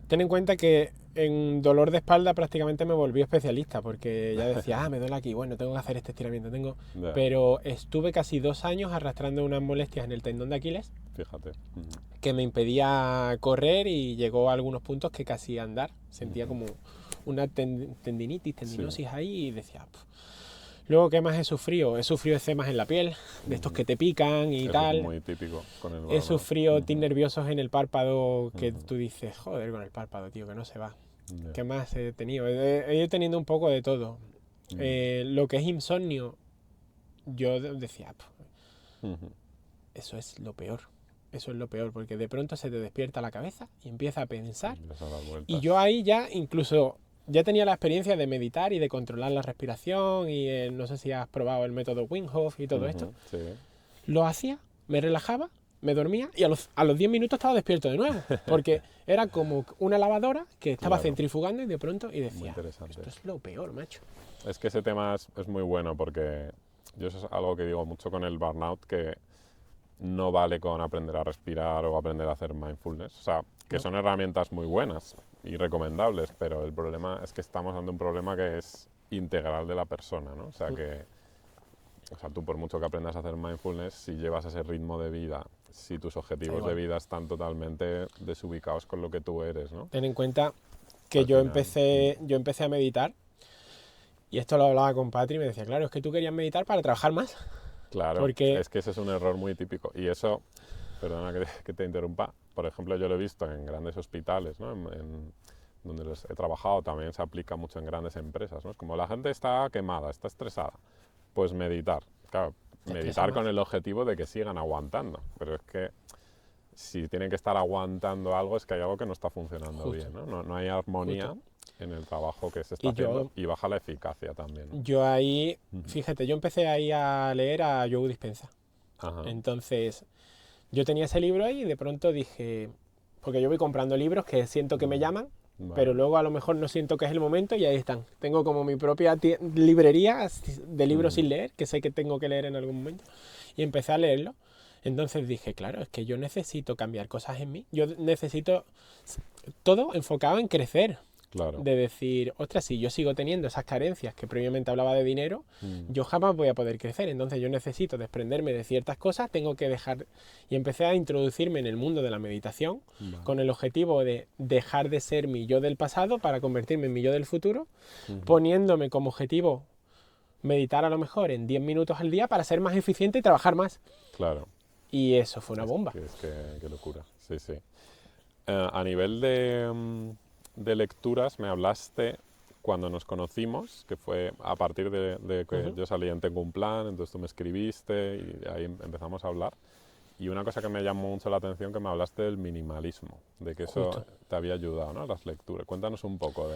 Ten en cuenta que en dolor de espalda prácticamente me volví especialista porque ya decía, me duele aquí, bueno, tengo que hacer este estiramiento, Ya. Pero estuve casi 2 años arrastrando unas molestias en el tendón de Aquiles Fíjate. que me impedía correr y llegó a algunos puntos que casi andar. Sentía como una tendinosis ahí y decía... Luego, ¿qué más he sufrido? He sufrido eczemas en la piel, de estos que te pican y Eso tal. es muy típico con el He burnout. sufrido tics nerviosos en el párpado que tú dices, joder, con el párpado, tío, que no se va. Ya. ¿Qué más he tenido? He ido teniendo un poco de todo. Lo que es insomnio, yo decía, eso es lo peor. Eso es lo peor, porque de pronto se te despierta la cabeza y empieza a pensar. Empiezas a dar vueltas. Y yo ahí ya incluso ya tenía la experiencia de meditar y de controlar la respiración y no sé si has probado el método Wim Hof y todo esto. Sí. Lo hacía, me relajaba, me dormía y a los 10 minutos estaba despierto de nuevo. Porque era como una lavadora que estaba centrifugando y de pronto y decía, esto es lo peor, macho. Es que ese tema es muy bueno porque yo eso es algo que digo mucho con el burnout, que no vale con aprender a respirar o aprender a hacer mindfulness. O sea, que son herramientas muy buenas y recomendables, pero el problema es que estamos ante un problema que es integral de la persona, ¿no? O sea, tú por mucho que aprendas a hacer mindfulness, si llevas ese ritmo de vida, si tus objetivos de vida están totalmente desubicados con lo que tú eres, ¿no? Ten en cuenta que yo empecé a meditar y esto lo hablaba con Patri y me decía, claro, es que tú querías meditar para trabajar más. Claro, porque... es que ese es un error muy típico. Y eso, perdona que te interrumpa, por ejemplo, yo lo he visto en grandes hospitales, ¿no? Donde he trabajado, también se aplica mucho en grandes empresas, ¿no? Es como la gente está quemada, está estresada, pues meditar. Claro, meditar con el objetivo de que sigan aguantando. Pero es que si tienen que estar aguantando algo es que hay algo que no está funcionando Justo. bien, ¿no? No hay armonía Justo. en el trabajo que se está Y haciendo y baja la eficacia también, ¿no? yo ahí, Ujú. fíjate, yo empecé ahí a leer a Joe Dispenza. Ajá. Entonces, yo tenía ese libro ahí y de pronto dije, porque yo voy comprando libros que siento que me llaman, Vale. pero luego a lo mejor no siento que es el momento y ahí están. Tengo como mi propia librería de libros sin leer, que sé que tengo que leer en algún momento, y empecé a leerlo. Entonces dije, claro, es que yo necesito cambiar cosas en mí. Yo necesito todo enfocado en crecer. Claro. De decir, ostras, si yo sigo teniendo esas carencias que previamente hablaba de dinero, yo jamás voy a poder crecer. Entonces yo necesito desprenderme de ciertas cosas, tengo que dejar. Y empecé a introducirme en el mundo de la meditación Vale. con el objetivo de dejar de ser mi yo del pasado para convertirme en mi yo del futuro, Ujú. poniéndome como objetivo meditar a lo mejor en 10 minutos al día para ser más eficiente y trabajar más. Claro. Y eso fue una bomba. Qué locura. Sí, sí. A nivel de lecturas, me hablaste cuando nos conocimos, que fue a partir de que Ujú. yo salí en Tengo un Plan, entonces tú me escribiste y ahí empezamos a hablar. Y una cosa que me llamó mucho la atención, que me hablaste del minimalismo, de que eso Justo. te había ayudado, ¿no? Las lecturas. Cuéntanos un poco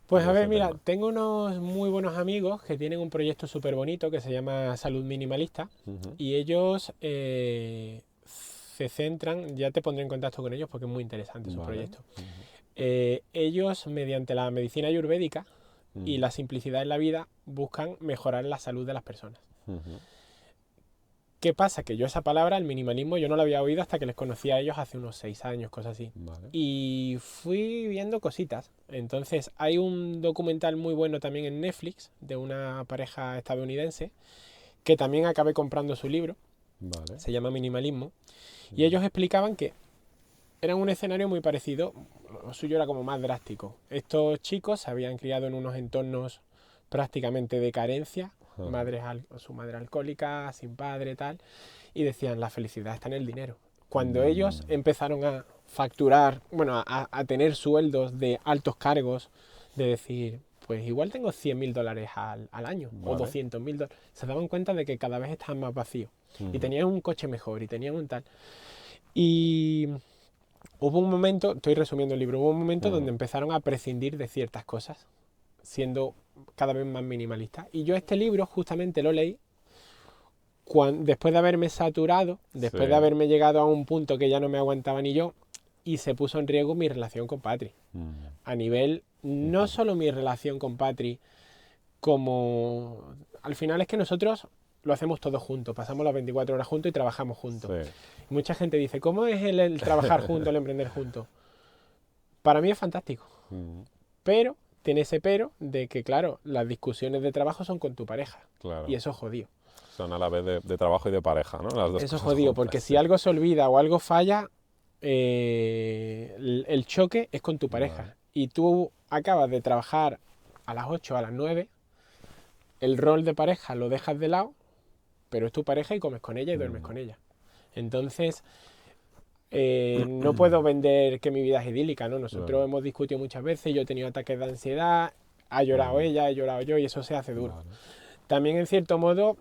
Pues de a ver, ese mira, tema. tengo unos muy buenos amigos que tienen un proyecto súper bonito que se llama Salud Minimalista Ujú. y ellos se centran, ya te pondré en contacto con ellos porque es muy interesante su Vale. proyecto. Ujú. Ellos, mediante la medicina ayurvédica y Ujú. la simplicidad en la vida, buscan mejorar la salud de las personas. Ujú. ¿Qué pasa? Que yo esa palabra, el minimalismo, yo no la había oído hasta que les conocí a ellos hace unos 6 años, cosas así. Vale. Y fui viendo cositas. Entonces, hay un documental muy bueno también en Netflix de una pareja estadounidense que también acabé comprando su libro, Vale. se llama Minimalismo, y ellos explicaban que era un escenario muy parecido, lo suyo era como más drástico. Estos chicos se habían criado en unos entornos prácticamente de carencia, Ajá. su madre alcohólica, sin padre, tal, y decían, la felicidad está en el dinero. Cuando ellos empezaron a facturar, bueno, a tener sueldos de altos cargos, de decir, pues igual tengo 100.000 dólares al año o Vale. 200.000 dólares, se daban cuenta de que cada vez estaban más vacíos y Ujú. tenían un coche mejor y tenían un tal. Y hubo un momento, estoy resumiendo el libro, hubo un momento donde Ujú. empezaron a prescindir de ciertas cosas, siendo cada vez más minimalistas. Y yo este libro justamente lo leí después de haberme saturado, después de Sí. haberme llegado a un punto que ya no me aguantaba ni yo, y se puso en riesgo mi relación con Patri. Ujú. A nivel, no solo mi relación con Patri, como... Al final es que nosotros lo hacemos todos juntos, pasamos las 24 horas juntos y trabajamos juntos. Sí. Mucha gente dice, ¿cómo es el trabajar juntos, el emprender juntos? Para mí es fantástico, Ujú. pero tiene ese pero de que, claro, las discusiones de trabajo son con tu pareja. Claro. Y eso es jodido. Son a la vez de trabajo y de pareja, ¿no? Las dos Eso es cosas jodido, juntas, porque si sí. algo se olvida o algo falla, el choque es con tu Vale. pareja. Y tú acabas de trabajar a las 8, a las 9, el rol de pareja lo dejas de lado, pero es tu pareja y comes con ella y duermes con ella. Entonces, no puedo vender que mi vida es idílica, ¿no? Nosotros Claro. hemos discutido muchas veces, yo he tenido ataques de ansiedad, ha llorado ella, he llorado yo y eso se hace duro. Vale. También en cierto modo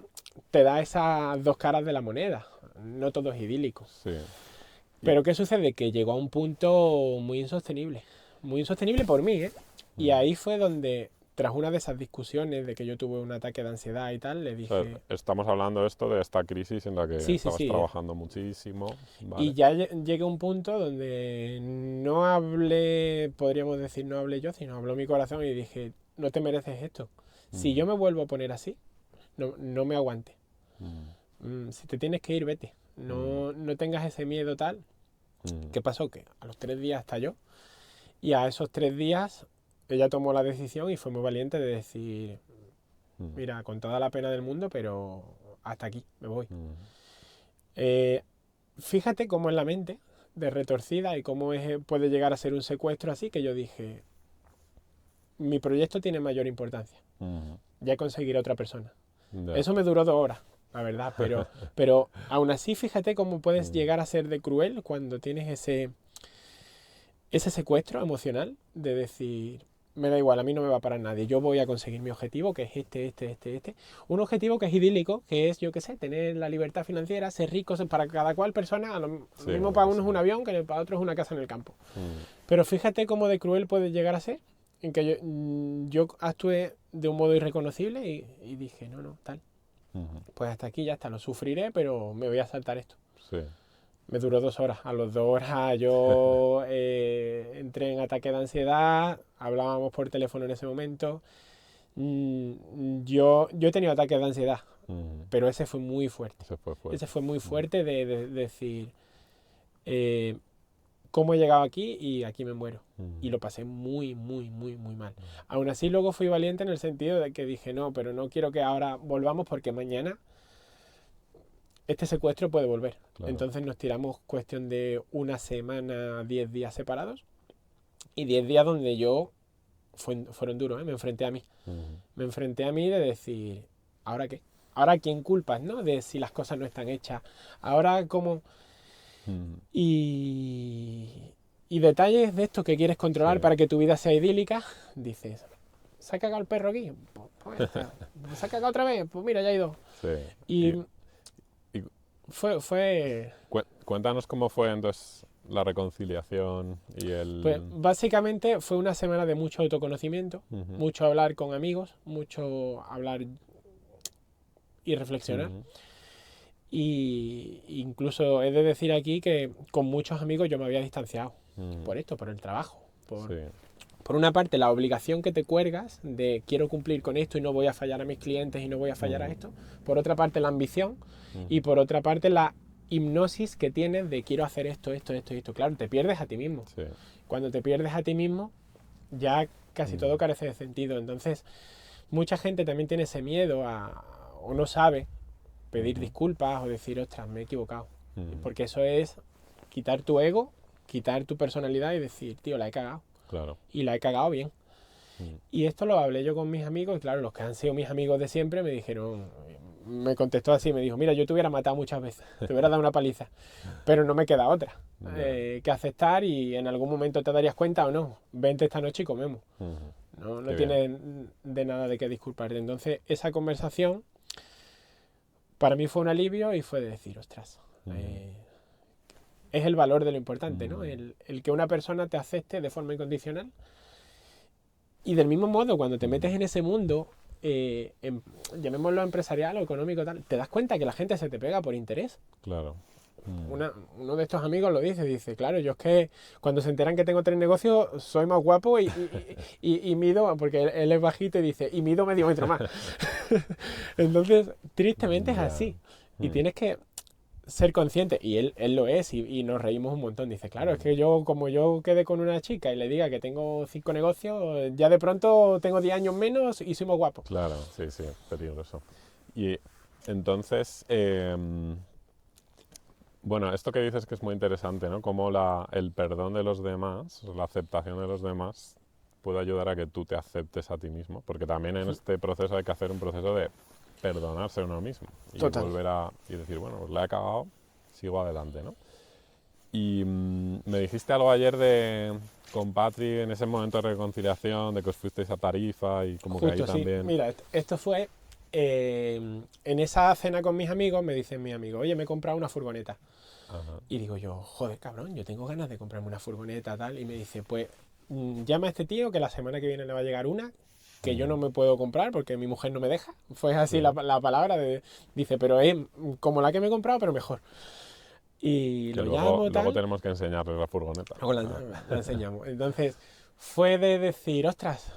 te da esas dos caras de la moneda, no todo es idílico. Sí. Pero ¿qué sucede? Que llegó a un punto muy insostenible por mí, ¿eh? Y ahí fue donde, tras una de esas discusiones de que yo tuve un ataque de ansiedad y tal, le O sea, dije, estamos hablando esto de esta crisis en la que sí, sí, estabas sí. trabajando muchísimo. Y Vale. ya llegué a un punto donde no hablé, podríamos decir, no hablé yo, sino habló mi corazón y dije, no te mereces esto. Si yo me vuelvo a poner así, no me aguante. Si te tienes que ir, vete. No tengas ese miedo tal. ¿Qué pasó? Que a los 3 días estalló. Y a esos 3 días ella tomó la decisión y fue muy valiente de decir, mira, con toda la pena del mundo, pero hasta aquí, me voy. Fíjate cómo es la mente de retorcida y cómo puede llegar a ser un secuestro así, que yo dije, mi proyecto tiene mayor importancia. Ya conseguir a otra persona. Ya. Eso me duró 2 horas, la verdad, pero aún así fíjate cómo puedes llegar a ser de cruel cuando tienes ese secuestro emocional de decir, me da igual, a mí no me va a parar nadie. Yo voy a conseguir mi objetivo, que es este. Un objetivo que es idílico, que es, yo qué sé, tener la libertad financiera, ser rico para cada cual persona. Lo Sí, mismo para uno es un avión, que para otro es una casa en el campo. Mm, Pero fíjate cómo de cruel puede llegar a ser, en que yo actué de un modo irreconocible y dije, no, tal. ujú, Pues hasta aquí ya está, lo sufriré, pero me voy a saltar esto. sí. Me duró 2 horas. A las 2 horas yo entré en ataque de ansiedad, hablábamos por teléfono en ese momento. Yo he tenido ataques de ansiedad, Ujú, pero ese fue muy fuerte. ese fue fuerte. Ese fue muy fuerte de decir, eh, ¿cómo he llegado aquí? Y aquí me muero. Y Ujú, lo pasé muy mal. Aún así luego fui valiente en el sentido de que dije, no, pero no quiero que ahora volvamos porque mañana este secuestro puede volver. claro. Entonces nos tiramos cuestión de una semana, 10 días separados. Y 10 días donde fueron duros, ¿eh? Me enfrenté a mí. Ujú, Me enfrenté a mí de decir, ¿ahora qué? ¿Ahora quién culpas, no? De si las cosas no están hechas. Ahora cómo... ujú, Y detalles de esto que quieres controlar sí, para que tu vida sea idílica, dices, ¿se ha cagado el perro aquí? Pues está. ¿Se ha cagado otra vez? Pues mira, ya ha ido. sí. Y Y fue cuéntanos cómo fue entonces la reconciliación y pues el... básicamente fue una semana de mucho autoconocimiento, Ujú, mucho hablar con amigos, mucho hablar y reflexionar. ujú, Y incluso he de decir aquí que con muchos amigos yo me había distanciado ujú, por esto, por el trabajo. sí, Por una parte, la obligación que te cuelgas de quiero cumplir con esto y no voy a fallar a mis clientes y no voy a fallar a ujú, esto. Por otra parte, la ambición. Y ujú, por otra parte, la hipnosis que tienes de quiero hacer esto. Claro, te pierdes a ti mismo. sí, Cuando te pierdes a ti mismo, ya casi ujú, todo carece de sentido. Entonces, mucha gente también tiene ese miedo o no sabe pedir ujú, disculpas o decir, ostras, me he equivocado. ujú, Porque eso es quitar tu ego, quitar tu personalidad y decir, tío, la he cagado. claro. Y la he cagado bien. Ujú, Y esto lo hablé yo con mis amigos, y claro, los que han sido mis amigos de siempre me dijeron, me contestó así, me dijo, mira, yo te hubiera matado muchas veces, te hubiera dado una paliza, pero no me queda otra ya, que aceptar y en algún momento te darías cuenta o no, vente esta noche y comemos. ujú, No qué bien. tienes de nada de qué disculparte. Entonces, esa conversación para mí fue un alivio y fue de decir, ostras, Ujú, es el valor de lo importante, ¿no? ujú, El que una persona te acepte de forma incondicional. Y del mismo modo, cuando te metes ujú, en ese mundo, llamémoslo empresarial o económico, tal, te das cuenta que la gente se te pega por interés. claro. Ujú, Uno de estos amigos lo dice, claro, yo es que cuando se enteran que tengo 3 negocios, soy más guapo y mido, porque él es bajito y dice, y mido medio metro más. Entonces, tristemente es ya, así. Y ujú, tienes que ser consciente, y él lo es, y nos reímos un montón. Dice, claro, es ujú, que yo, como yo quede con una chica y le diga que tengo 5 negocios, ya de pronto tengo 10 años menos y soy más guapo. claro, sí, sí, peligroso. Y entonces, bueno, esto que dices que es muy interesante, ¿no? Cómo el perdón de los demás, la aceptación de los demás, puede ayudar a que tú te aceptes a ti mismo, porque también en este proceso hay que hacer un proceso de perdonarse a uno mismo y Total. volver y decir, bueno, pues la he cagado, sigo adelante, ¿no? Y me dijiste algo ayer con Patri en ese momento de reconciliación, de que os fuisteis a Tarifa y como que ahí Justo, sí. también... Mira, esto fue en esa cena con mis amigos, me dicen mi amigo, oye, me he comprado una furgoneta. Ajá, Y digo yo, joder, cabrón, yo tengo ganas de comprarme una furgoneta, tal. Y me dice, pues llama a este tío que la semana que viene le va a llegar una que yo no ujú, me puedo comprar porque mi mujer no me deja. Fue así sí, la palabra dice, pero es como la que me he comprado, pero mejor. Y que lo luego, llamo, luego tal, tenemos que enseñarles la furgoneta. luego Ah, la enseñamos. Entonces, fue de decir, ostras,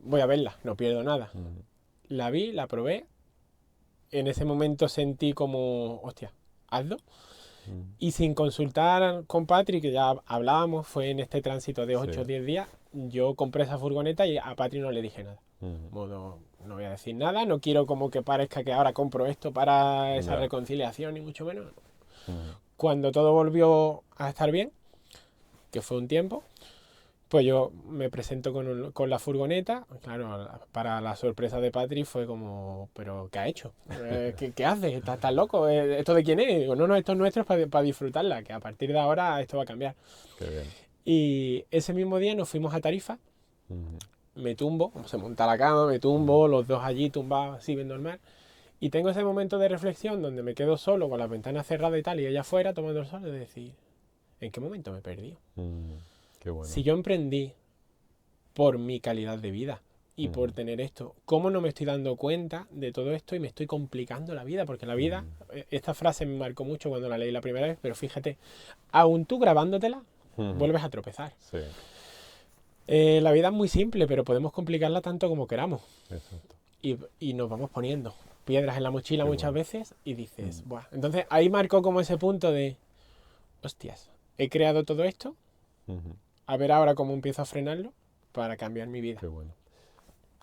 voy a verla, no pierdo nada. ujú, La vi, la probé. En ese momento sentí como, hostia, hazlo. ujú, Y sin consultar con Patrick, que ya hablábamos, fue en este tránsito de sí, 8 o 10 días, yo compré esa furgoneta y a Patrick no le dije nada. ujú, Modo, no voy a decir nada, no quiero como que parezca que ahora compro esto para esa ya, reconciliación, ni mucho menos. ujú, Cuando todo volvió a estar bien, que fue un tiempo, pues yo me presento con la furgoneta. Claro, para la sorpresa de Patrick fue como, ¿pero qué ha hecho? ¿Qué haces? ¿Estás loco? ¿Esto de quién es? Y digo, no, esto es nuestro para disfrutarla, que a partir de ahora esto va a cambiar. qué bien. Y ese mismo día nos fuimos a Tarifa. Ujú, me tumbo, se monta la cama, me tumbo, los dos allí tumbados, así viendo el mar. Y tengo ese momento de reflexión donde me quedo solo con las ventanas cerradas y tal, y ella afuera tomando el sol, de decir, ¿en qué momento me perdí? Qué bueno. Si yo emprendí por mi calidad de vida y por tener esto, ¿cómo no me estoy dando cuenta de todo esto y me estoy complicando la vida? Porque la vida, esta frase me marcó mucho cuando la leí la primera vez, pero fíjate, aún tú grabándotela, vuelves a tropezar. Sí, La vida es muy simple, pero podemos complicarla tanto como queramos. exacto. Y nos vamos poniendo piedras en la mochila Qué muchas bueno. veces y dices, ¡buah! Entonces ahí marcó como ese punto de, hostias, he creado todo esto, a ver ahora cómo empiezo a frenarlo para cambiar mi vida. Qué bueno.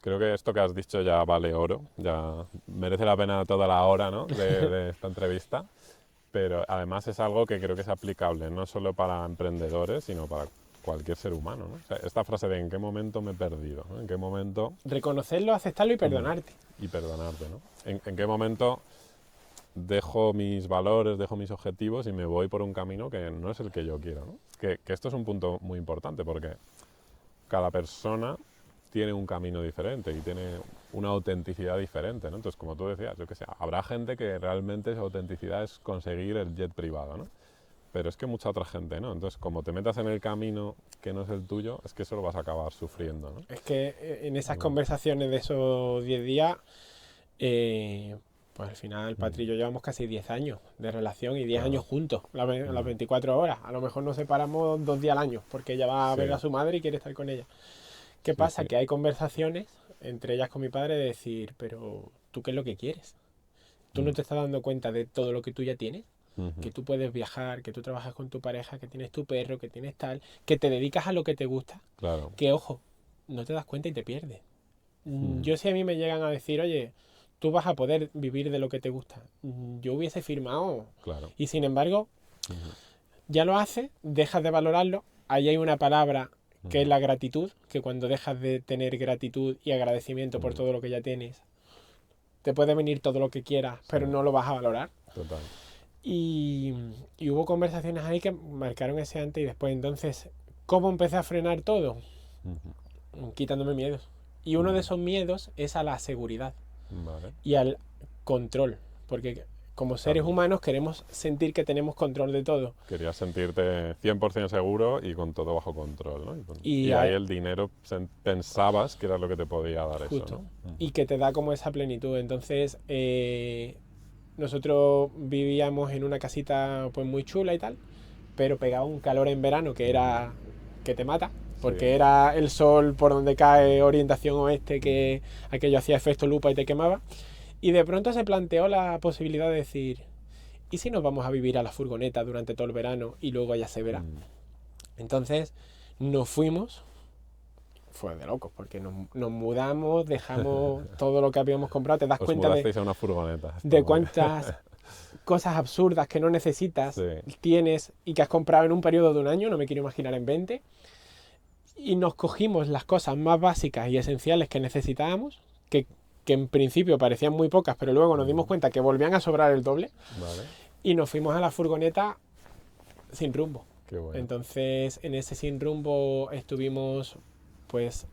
Creo que esto que has dicho ya vale oro, ya merece la pena toda la hora, ¿no? de esta entrevista, pero además es algo que creo que es aplicable no solo para emprendedores, sino para cualquier ser humano, ¿no? O sea, esta frase de ¿en qué momento me he perdido? ¿No? ¿En qué momento? Reconocerlo, aceptarlo y perdonarte. Y perdonarte, ¿no? ¿En qué momento dejo mis valores, dejo mis objetivos y me voy por un camino que no es el que yo quiero, ¿no? Que esto es un punto muy importante porque cada persona tiene un camino diferente y tiene una autenticidad diferente, ¿no? Entonces, como tú decías, yo qué sé, habrá gente que realmente su autenticidad es conseguir el jet privado, ¿no? Pero es que mucha otra gente, ¿no? Entonces, como te metas en el camino que no es el tuyo, es que eso lo vas a acabar sufriendo, ¿no? Es que en esas conversaciones de esos 10 días, pues al final Patri y yo llevamos casi 10 años de relación y 10 años juntos, las 24 horas. A lo mejor nos separamos 2 días al año porque ella va a ver a su madre y quiere estar con ella. ¿Qué pasa? Que hay conversaciones, entre ellas con mi padre, de decir, pero ¿tú qué es lo que quieres? ¿Tú no te estás dando cuenta de todo lo que tú ya tienes? Que tú puedes viajar, que tú trabajas con tu pareja, que tienes tu perro, que tienes tal, que te dedicas a lo que te gusta. Claro. Que, ojo, no te das cuenta y te pierdes. Yo si a mí me llegan a decir, oye, tú vas a poder vivir de lo que te gusta, yo hubiese firmado. Claro. Y sin embargo, ya lo haces, dejas de valorarlo. Ahí hay una palabra que es la gratitud, que cuando dejas de tener gratitud y agradecimiento por todo lo que ya tienes, te puede venir todo lo que quieras, pero no lo vas a valorar. Total. Y hubo conversaciones ahí que marcaron ese antes y después. Entonces, ¿cómo empecé a frenar todo? Quitándome miedos. Y uno de esos miedos es a la seguridad y al control. Porque como seres humanos queremos sentir que tenemos control de todo. Querías sentirte 100% seguro y con todo bajo control, ¿no? Y ahí el dinero pensabas que era lo que te podía dar justo, eso, ¿no? y que te da como esa plenitud. Entonces, nosotros vivíamos en una casita pues muy chula y tal, pero pegaba un calor en verano que era que te mata, porque era el sol por donde cae, orientación oeste, que aquello hacía efecto lupa y te quemaba. Y de pronto se planteó la posibilidad de decir, ¿y si nos vamos a vivir a la furgoneta durante todo el verano y luego ya se verá? Entonces nos fuimos, fue de locos, porque nos mudamos, dejamos todo lo que habíamos comprado, te das cuenta mudasteis a una furgoneta. de cuántas cosas absurdas que no necesitas tienes y que has comprado en un periodo de un año, no me quiero imaginar en 20, y nos cogimos las cosas más básicas y esenciales que necesitábamos, que en principio parecían muy pocas, pero luego nos dimos cuenta que volvían a sobrar el doble, y nos fuimos a la furgoneta sin rumbo. Qué bueno. Entonces, en ese sin rumbo estuvimos, pues,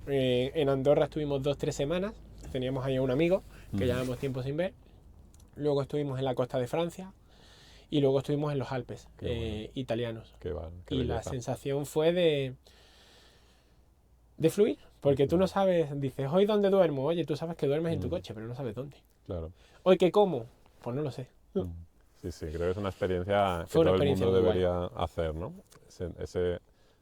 en Andorra estuvimos 2-3 semanas, teníamos ahí a un amigo que llevábamos tiempo sin ver, luego estuvimos en la costa de Francia, y luego estuvimos en los Alpes italianos. Qué y la sensación fue de fluir, porque tú no sabes, dices, ¿hoy dónde duermo? Oye, tú sabes que duermes en tu coche, pero no sabes dónde. Claro. ¿Hoy qué como? Pues no lo sé. Sí, creo que es una experiencia que todo el mundo debería hacer, ¿no? Ese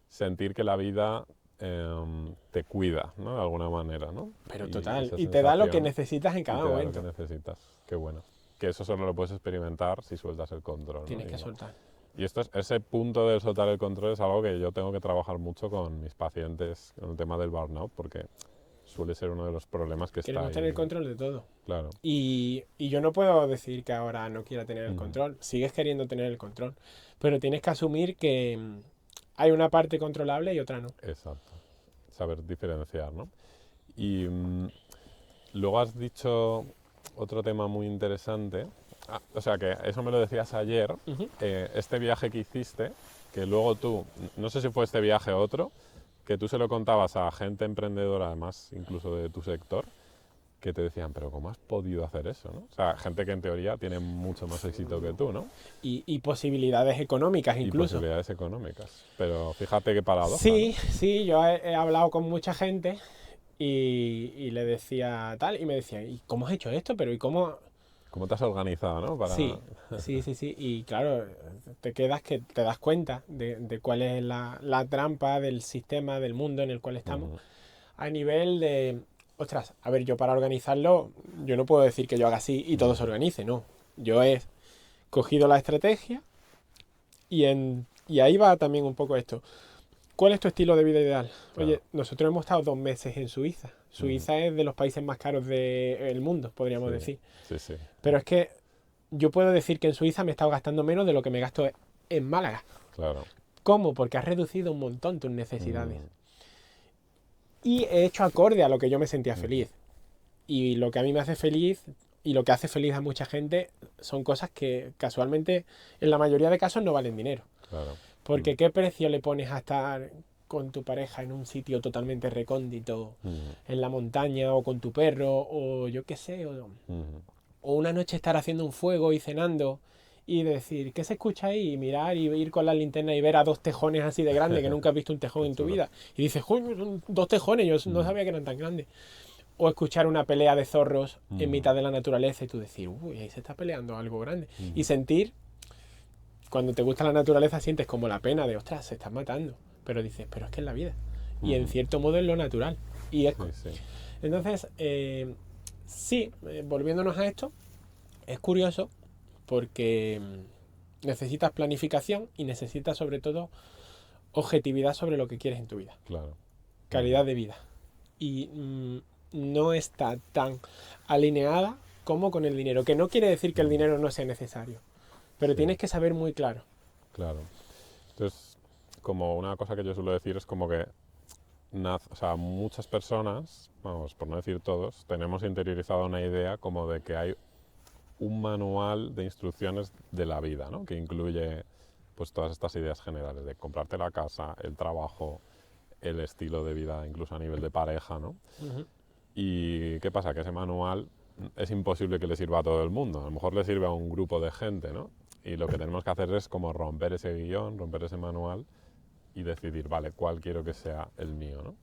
sentir que la vida te cuida, ¿no? De alguna manera, ¿no? Pero total, y te da lo que necesitas en cada momento. Lo que necesitas, qué bueno. Que eso solo lo puedes experimentar si sueltas el control, ¿no? Tienes que soltar. Y ese punto de soltar el control es algo que yo tengo que trabajar mucho con mis pacientes con el tema del burnout, porque suele ser uno de los problemas que está ahí. Queremos tener control de todo. Claro. Y yo no puedo decir que ahora no quiera tener el control. Sigues queriendo tener el control. Pero tienes que asumir que hay una parte controlable y otra no. Exacto. Saber diferenciar, ¿no? Y luego has dicho otro tema muy interesante. O sea, que eso me lo decías ayer. Este viaje que hiciste, que luego tú, no sé si fue este viaje o otro, que tú se lo contabas a gente emprendedora, además incluso de tu sector, que te decían, pero ¿cómo has podido hacer eso? ¿No? O sea, gente que en teoría tiene mucho más éxito que tú, ¿no? Y posibilidades económicas Y incluso. posibilidades económicas. Pero fíjate qué paradoja, ¿no? Sí, sí, yo he hablado con mucha gente y le decía tal, y me decía, ¿y cómo has hecho esto? Pero ¿y cómo? ¿Cómo te has organizado, no? Para... Sí, sí, sí, sí. Y claro, te quedas que te das cuenta de cuál es la trampa del sistema, del mundo en el cual estamos. Ujú, A nivel de, ostras, a ver, yo para organizarlo, yo no puedo decir que yo haga así y todo se organice, no. Yo he cogido la estrategia y ahí va también un poco esto. ¿Cuál es tu estilo de vida ideal? claro. Oye, nosotros hemos estado 2 meses en Suiza. Ujú, Suiza es de los países más caros del mundo, podríamos sí, decir. sí, sí. Pero es que yo puedo decir que en Suiza me he estado gastando menos de lo que me gasto en Málaga. Claro. ¿Cómo? Porque has reducido un montón tus necesidades. Mm, Y he hecho acorde a lo que yo me sentía ujú, feliz. Y lo que a mí me hace feliz y lo que hace feliz a mucha gente son cosas que casualmente en la mayoría de casos no valen dinero. claro. Porque ¿qué precio le pones a estar con tu pareja en un sitio totalmente recóndito, Ujú, en la montaña o con tu perro o yo qué sé, ujú, o una noche estar haciendo un fuego y cenando y decir, ¿qué se escucha ahí? Y mirar y ir con la linterna y ver a 2 tejones así de grandes que nunca has visto un tejón qué en tu chulo. vida. Y dices, ¡joder, son 2 tejones! Yo no Mm, sabía que eran tan grandes. O escuchar una pelea de zorros en mm, mitad de la naturaleza y tú decir, uy, ahí se está peleando algo grande. Y ujú, sentir, cuando te gusta la naturaleza, sientes como la pena de, ostras, se están matando. Pero dices, pero es que es la vida. Y en ujú. cierto modo es lo natural. Y es... Sí, sí. Entonces, sí, volviéndonos a esto, es curioso porque necesitas planificación y necesitas sobre todo objetividad sobre lo que quieres en tu vida. Claro. Ujú, Calidad de vida. Y no está tan alineada como con el dinero. Que no quiere decir que el ujú, dinero no sea necesario. Pero sí, tienes que saber muy claro. claro. Entonces, como una cosa que yo suelo decir es como que o sea, muchas personas, vamos, por no decir todos, tenemos interiorizada una idea como de que hay un manual de instrucciones de la vida, ¿no? Que incluye pues todas estas ideas generales de comprarte la casa, el trabajo, el estilo de vida, incluso a nivel de pareja, ¿no? Uh -huh. Y qué pasa, que ese manual es imposible que le sirva a todo el mundo, a lo mejor le sirve a un grupo de gente, ¿no? Y lo que tenemos que hacer es como romper ese guión, romper ese manual y decidir, vale, cuál quiero que sea el mío, ¿no?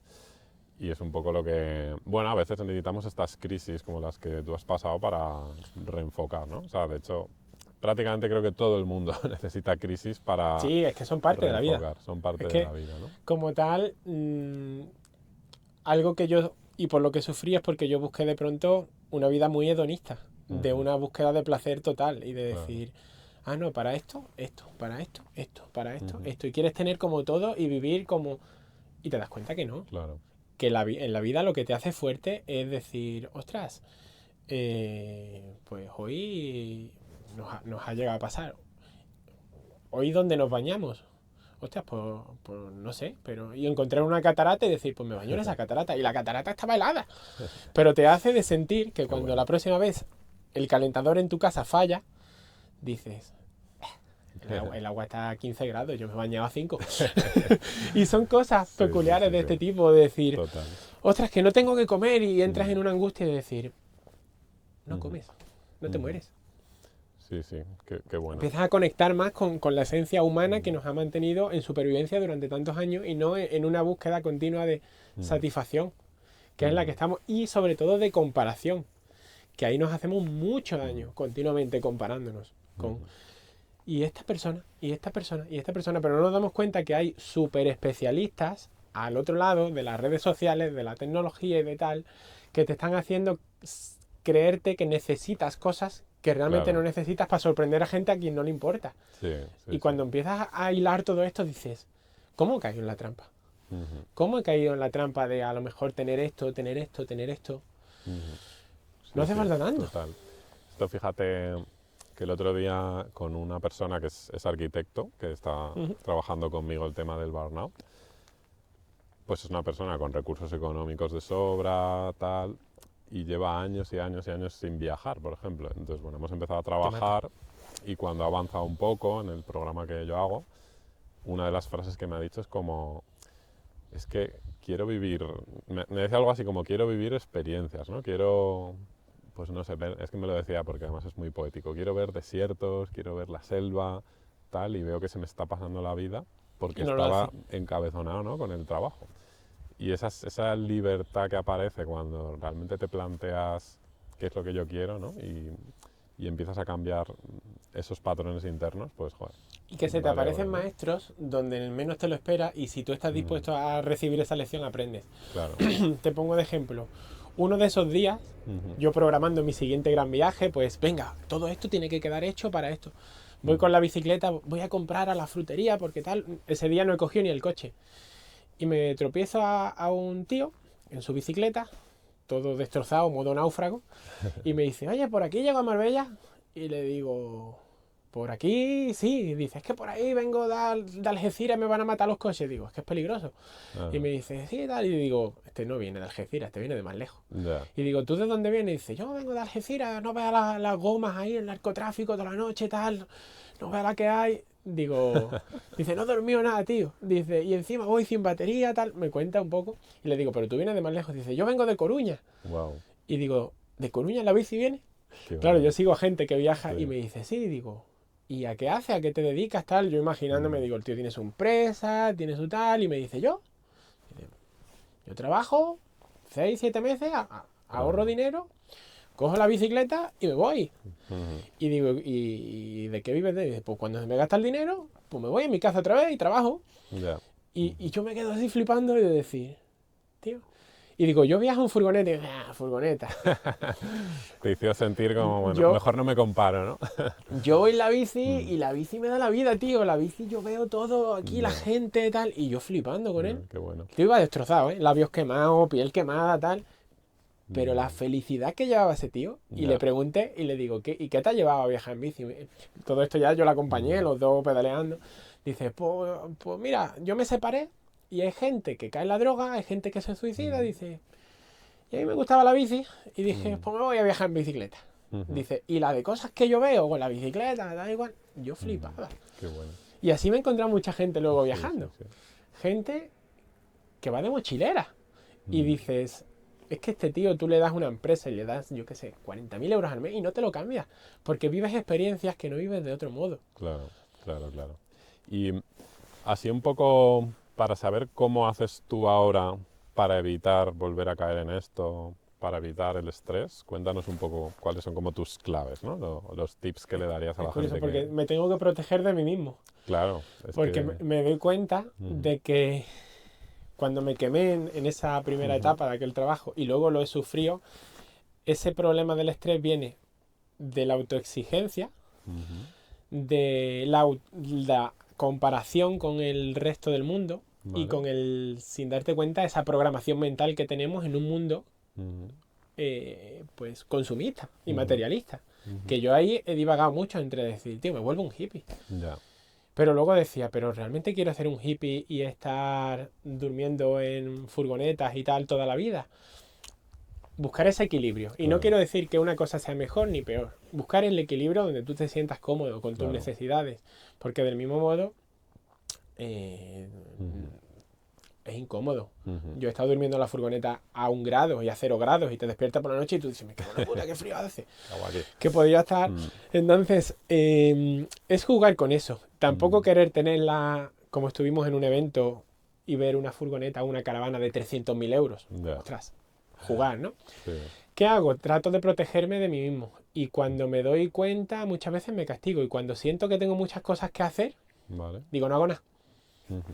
Y es un poco lo que, bueno, a veces necesitamos estas crisis como las que tú has pasado para reenfocar, ¿no? O sea, de hecho, prácticamente creo que todo el mundo necesita crisis para Sí, es que son parte de la vida. reenfocar, son parte Es de que, la vida, ¿no? como tal, algo que yo, y por lo que sufrí es porque yo busqué de pronto una vida muy hedonista, de Ujú, una búsqueda de placer total y de claro, decir, ah, no, para esto, esto, para esto, esto, para esto, ujú, esto. Y quieres tener como todo y vivir como... Y te das cuenta que no. claro, Que en la vida lo que te hace fuerte es decir, ostras, pues hoy nos ha llegado a pasar. Hoy donde nos bañamos. Ostras, pues no sé, pero... Y encontrar una catarata y decir, pues me baño en esa catarata. Y la catarata estaba helada. Pero te hace de sentir que qué cuando la bueno. próxima vez el calentador en tu casa falla, dices, el agua está a 15 grados, yo me bañaba a 5. Y son cosas Sí, sí, peculiares sí, de sí, este tipo, de decir, total. ostras, que no tengo que comer y entras en Mm, una angustia de decir, no ujú, comes, no te ujú. mueres. Sí, sí, qué bueno. Empiezas a conectar más con la esencia humana que Mm, nos ha mantenido en supervivencia durante tantos años y no en una búsqueda continua de mm, satisfacción, que es la que ujú, estamos, y sobre todo de comparación, que ahí nos hacemos mucho ujú, daño continuamente comparándonos con, ujú. y esta persona, y esta persona, y esta persona, pero no nos damos cuenta que hay super especialistas al otro lado de las redes sociales, de la tecnología y de tal, que te están haciendo creerte que necesitas cosas que realmente no Claro, necesitas para sorprender a gente a quien no le importa. sí, sí, Y sí. cuando empiezas a hilar todo esto, dices, ¿cómo he caído en la trampa? Ujú, ¿Cómo he caído en la trampa de a lo mejor tener esto, tener esto, tener esto? ujú. No Sí, hace sí, falta tanto. total. Esto fíjate que el otro día con una persona que es arquitecto, que está Uh -huh. trabajando conmigo el tema del burnout, pues es una persona con recursos económicos de sobra, tal, y lleva años y años y años sin viajar, por ejemplo. Entonces, bueno, hemos empezado a Te mata. trabajar y cuando ha avanzado un poco en el programa que yo hago, una de las frases que me ha dicho es como, es que quiero vivir, me decía algo así como quiero vivir experiencias, ¿no? Quiero, pues no sé, es que me lo decía porque además es muy poético, quiero ver desiertos, quiero ver la selva, tal, y veo que se me está pasando la vida porque Y no lo hace. estaba encabezonado, ¿no? Con el trabajo. Y esa libertad que aparece cuando realmente te planteas qué es lo que yo quiero, ¿no? Y empiezas a cambiar esos patrones internos, pues joder, Y que se te vale aparecen oro, ¿no? maestros donde menos te lo esperas y si tú estás Mm, dispuesto a recibir esa lección, aprendes. claro. Te pongo de ejemplo. Uno de esos días, Ujú, yo programando mi siguiente gran viaje, pues venga, todo esto tiene que quedar hecho para esto. Voy ujú, con la bicicleta, voy a comprar a la frutería porque tal. Ese día no he cogido ni el coche. Y me tropiezo a un tío en su bicicleta, todo destrozado, modo náufrago, y me dice, oye, ¿por aquí llego a Marbella? Y le digo, por aquí sí. Y dice, es que por ahí vengo de Algeciras, me van a matar los coches. Digo, es que es peligroso. Y ajá, me dice, sí, tal. Y digo, este no viene de Algeciras, este viene de más lejos. ya, Y digo, ¿tú de dónde vienes? Y dice, yo vengo de Algeciras, no veas las gomas ahí, el narcotráfico toda la noche, tal, no veas la que hay. Digo, dice, no he dormido nada, tío. Dice, y encima voy sin batería, tal. Me cuenta un poco. Y le digo, pero tú vienes de más lejos. Dice, yo vengo de Coruña. wow, Y digo, ¿de Coruña la bici viene? qué Claro, yo bueno, sigo a gente que viaja sí, y me dice, sí, digo, ¿y a qué hace? ¿A qué te dedicas? Tal. Yo imaginándome, mm, digo, el tío tiene su empresa, tiene su tal. Y me dice, yo trabajo 6 7 meses, ahorro claro, dinero, cojo la bicicleta y me voy. ujú, Y digo, ¿y de qué vives? Dice, pues cuando se me gasta el dinero, pues me voy a mi casa otra vez y trabajo. ya, Y yo me quedo así flipando y de decir, tío. Y digo, yo viajo en furgoneta. Y digo, furgoneta. te hizo sentir como, bueno, Yo, mejor no me comparo, ¿no? yo voy en la bici Mm, y la bici me da la vida, tío. La bici yo veo todo aquí, la ya, gente, tal. Y yo flipando con él. qué bueno. Yo iba destrozado, ¿eh? Labios quemados, piel quemada, tal. Pero la Mm, felicidad que llevaba ese tío, y le ya, pregunté y le digo, ¿y qué te ha llevado a viajar en bici? Todo esto ya yo la acompañé, mm, los dos pedaleando. Dice, pues mira, yo me separé y hay gente que cae en la droga, hay gente que se suicida, mm, dice, y a mí me gustaba la bici y dije, mm, pues me voy a viajar en bicicleta. ujú, Dice, y la de cosas que yo veo con la bicicleta, da igual, yo mm, flipaba. qué bueno. Y así me he encontrado mucha gente luego Sí, sí, viajando. sí. Gente que va de mochilera. Y Mm, dices, es que este tío tú le das una empresa y le das, yo qué sé, 40.000 euros al mes y no te lo cambias. Porque vives experiencias que no vives de otro modo. claro, claro, claro. Y así un poco para saber cómo haces tú ahora para evitar volver a caer en esto, para evitar el estrés, cuéntanos un poco cuáles son como tus claves, ¿no? Los tips que le darías a Es la curioso gente que... porque me tengo que proteger de mí mismo. Claro, es Porque que... me doy cuenta Ujú, de que cuando me quemé en esa primera ujú, etapa de aquel trabajo y luego lo he sufrido, ese problema del estrés viene de la autoexigencia, ujú, de la comparación con el resto del mundo y ¿vale? con el, sin darte cuenta, esa programación mental que tenemos en un mundo Ujú, pues consumista y ujú, materialista. ujú, Que yo ahí he divagado mucho entre decir, tío, me vuelvo un hippie. ya, Pero luego decía, pero realmente quiero hacer un hippie y estar durmiendo en furgonetas y tal toda la vida. Buscar ese equilibrio. Y no claro, quiero decir que una cosa sea mejor ni peor. Buscar el equilibrio donde tú te sientas cómodo con tus claro. necesidades. Porque del mismo modo eh, Ujú, es incómodo. ujú, Yo he estado durmiendo en la furgoneta a 1 grado y a 0 grados y te despiertas por la noche y tú dices, me cago en la puta, qué frío hace. hago aquí. Que podía estar. Mm, Entonces, es jugar con eso. Tampoco mm, querer tenerla como estuvimos en un evento y ver una furgoneta, una caravana de 300.000 euros. ya, Ostras, jugar, ¿no? sí, ¿Qué hago? Trato de protegerme de mí mismo. Y cuando me doy cuenta, muchas veces me castigo. Y cuando siento que tengo muchas cosas que hacer, vale. digo, no hago nada. Ujú,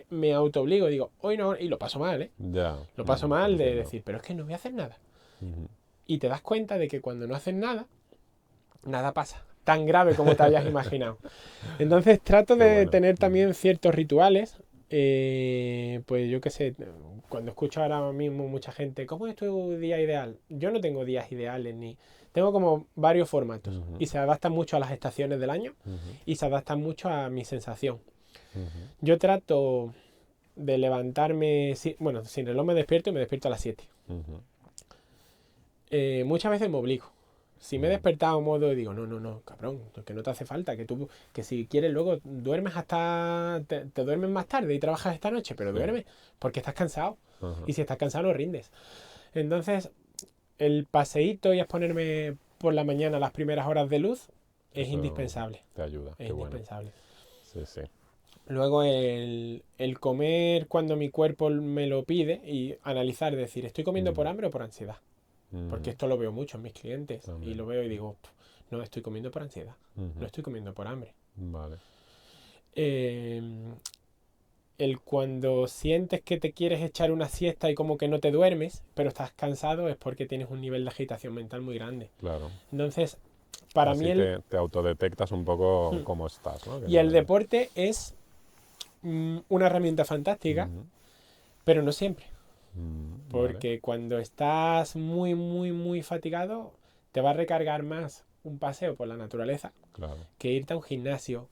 Me autoobligo, digo, hoy no, y lo paso mal, ¿eh? ya, Lo paso te mal de entiendo. decir, pero es que no voy a hacer nada. Ujú, Y te das cuenta de que cuando no haces nada, nada pasa. Tan grave como te hayas imaginado. Entonces trato qué de bueno. tener Mm, también ciertos rituales. Pues yo qué sé, cuando escucho ahora mismo mucha gente, ¿cómo es tu día ideal? Yo no tengo días ideales ni... Tengo como varios formatos ujú, y se adaptan mucho a las estaciones del año ujú, y se adaptan mucho a mi sensación. ujú, Yo trato de levantarme, bueno, sin reloj me despierto y me despierto a las 7. ujú, Muchas veces me obligo. Si me he despertado en modo, digo, no, cabrón, que no te hace falta, que si quieres luego duermes te duermes más tarde y trabajas esta noche, pero Sí. duermes porque estás cansado. Ajá. Y si estás cansado no rindes. Entonces, el paseíto y exponerme por la mañana las primeras horas de luz es Eso indispensable. te ayuda, Es qué bueno. indispensable. Sí, sí. Luego el comer cuando mi cuerpo me lo pide y analizar, decir, ¿estoy comiendo por hambre o por ansiedad? Porque esto lo veo mucho en mis clientes y También. lo veo y digo, no, estoy comiendo por ansiedad, Ujú. no estoy comiendo por hambre. Vale. Eh, el cuando sientes que te quieres echar una siesta y como que no te duermes, pero estás cansado, es porque tienes un nivel de agitación mental muy grande. Claro. Entonces, para mí Así te autodetectas un poco cómo estás, ¿no? Que y el no- deporte es una herramienta fantástica, Ujú. pero no siempre. Vale, Porque cuando estás muy, muy, muy fatigado, te va a recargar más un paseo por la naturaleza claro. que irte a un gimnasio.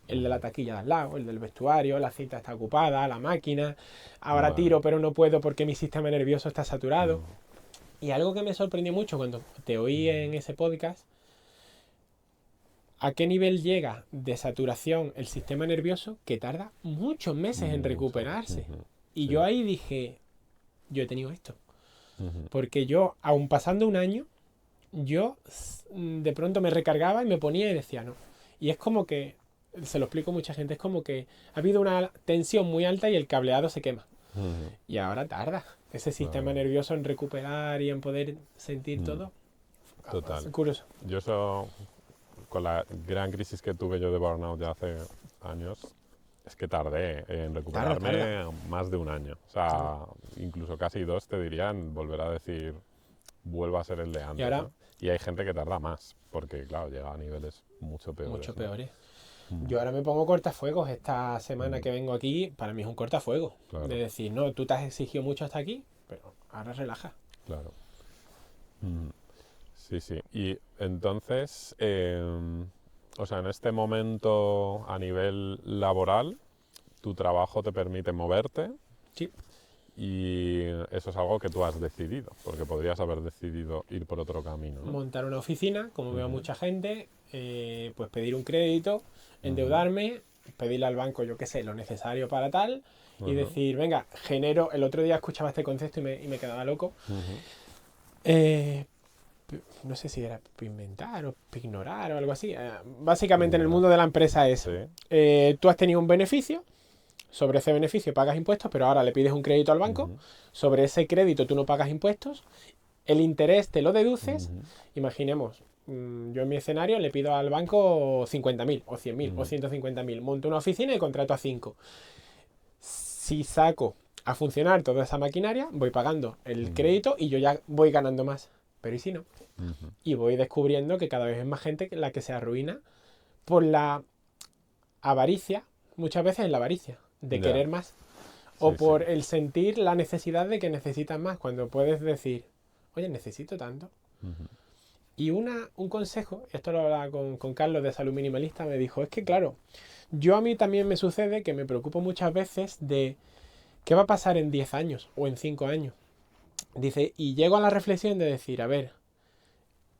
El de la taquilla de al lado, el del vestuario, la cita está ocupada, la máquina. Ahora Vale. tiro, pero no puedo porque mi sistema nervioso está saturado. Y algo que me sorprendió mucho cuando te oí en ese podcast, a qué nivel llega de saturación el sistema nervioso que tarda muchos meses en Mucho. recuperarse. Ujú. Y Sí. yo ahí dije, yo he tenido esto. Ujú. Porque yo, aun pasando un año, yo de pronto me recargaba y me ponía y decía no. Y es como que, se lo explico a mucha gente, es como que ha habido una tensión muy alta y el cableado se quema. Ujú. Y ahora tarda ese sistema Claro. nervioso en recuperar y en poder sentir todo. Total. Es curioso. Yo eso, con la gran crisis que tuve yo de burnout ya hace años, es que tardé en recuperarme Tarda. más de un año. O sea, incluso casi 2 te dirían volver a decir, vuelva a ser el de Y antes, ahora, ¿no? Y hay gente que tarda más, porque claro, llega a niveles mucho peores, mucho ¿no? peor, ¿eh? Yo ahora me pongo cortafuegos. Esta semana que vengo aquí, para mí es un cortafuegos. Claro. De decir, no, tú te has exigido mucho hasta aquí, pero ahora relaja. Claro. Sí, sí. Y entonces, o sea, en este momento a nivel laboral, tu trabajo te permite moverte Sí. y eso es algo que tú has decidido, porque podrías haber decidido ir por otro camino, ¿no? Montar una oficina, como veo a Ujú. mucha gente, pues pedir un crédito, endeudarme, pedirle al banco, yo qué sé, lo necesario para tal, y Ajá. decir, venga, genero, el otro día escuchaba este concepto y me quedaba loco. Ujú. Eh, no sé si era inventar o ignorar o algo así. Básicamente en el Ignorar. mundo de la empresa es, Sí. tú has tenido un beneficio, sobre ese beneficio pagas impuestos, pero ahora le pides un crédito al banco, Ujú. sobre ese crédito tú no pagas impuestos, el interés te lo deduces. Ujú. Imaginemos, yo en mi escenario le pido al banco 50.000 o 100.000 o 150.000, monto una oficina y contrato a 5. Si saco a funcionar toda esa maquinaria, voy pagando el crédito y yo ya voy ganando más. Pero ¿y si no? Ujú. Y voy descubriendo que cada vez es más gente la que se arruina por la avaricia, muchas veces es la avaricia, de Ya. querer más. O Sí, por sí. el sentir la necesidad de que necesitas más, cuando puedes decir, oye, necesito tanto. Ujú. Y un consejo, esto lo hablaba con Carlos de Salud Minimalista, me dijo, es que claro, yo a mí también me sucede que me preocupo muchas veces de qué va a pasar en 10 años o en 5 años. Dice, y llego a la reflexión de decir, a ver,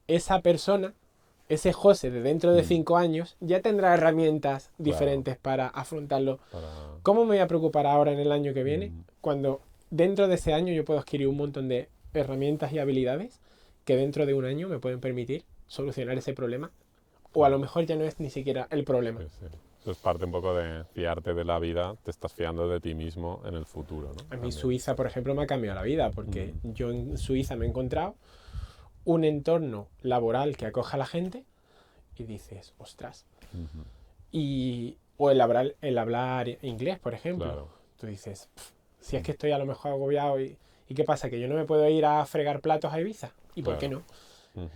esa persona, ese José de dentro de 5 años, ya tendrá herramientas Claro. diferentes para afrontarlo. Para... ¿Cómo me voy a preocupar ahora en el año que viene Ujú. cuando dentro de ese año yo puedo adquirir un montón de herramientas y habilidades que dentro de un año me pueden permitir solucionar ese problema? O a lo Claro. mejor ya no es ni siquiera el problema. Sí, sí. Eso es parte un poco de fiarte de la vida, te estás fiando de ti mismo en el futuro, ¿no? A mí También. Suiza, por ejemplo, me ha cambiado la vida porque yo en Suiza me he encontrado un entorno laboral que acoja a la gente y dices, ostras. Ujú. O el hablar inglés, por ejemplo. Claro. Tú dices, si es que estoy a lo mejor agobiado ¿y qué pasa? ¿Que yo no me puedo ir a fregar platos a Ibiza? ¿Y por qué Claro. no? Ujú.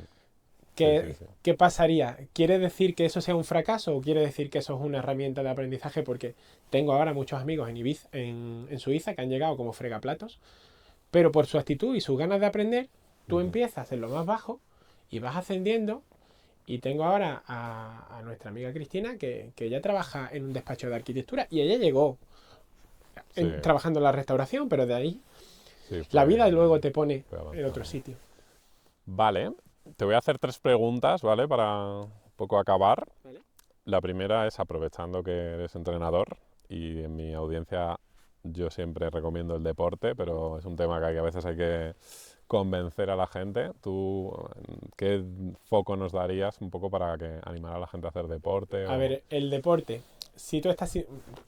¿Qué, Sí, sí, sí. ¿Qué pasaría? ¿Quiere decir que eso sea un fracaso o quiere decir que eso es una herramienta de aprendizaje? Porque tengo ahora muchos amigos en Ibiza, en Suiza que han llegado como fregaplatos, pero por su actitud y sus ganas de aprender, tú empiezas en lo más bajo y vas ascendiendo. Y tengo ahora a nuestra amiga Cristina que ella trabaja en un despacho de arquitectura y ella llegó Sí, trabajando en la restauración, pero de ahí sí, la vida fue, luego te pone fue en otro avanzando. sitio. Vale, te voy a hacer 3 preguntas, ¿vale? Para un poco acabar. Vale. La primera es, aprovechando que eres entrenador, y en mi audiencia yo siempre recomiendo el deporte, pero es un tema que a veces hay que convencer a la gente. ¿Tú qué foco nos darías un poco para que animar a la gente a hacer deporte? A O... ver, el deporte, si tú estás,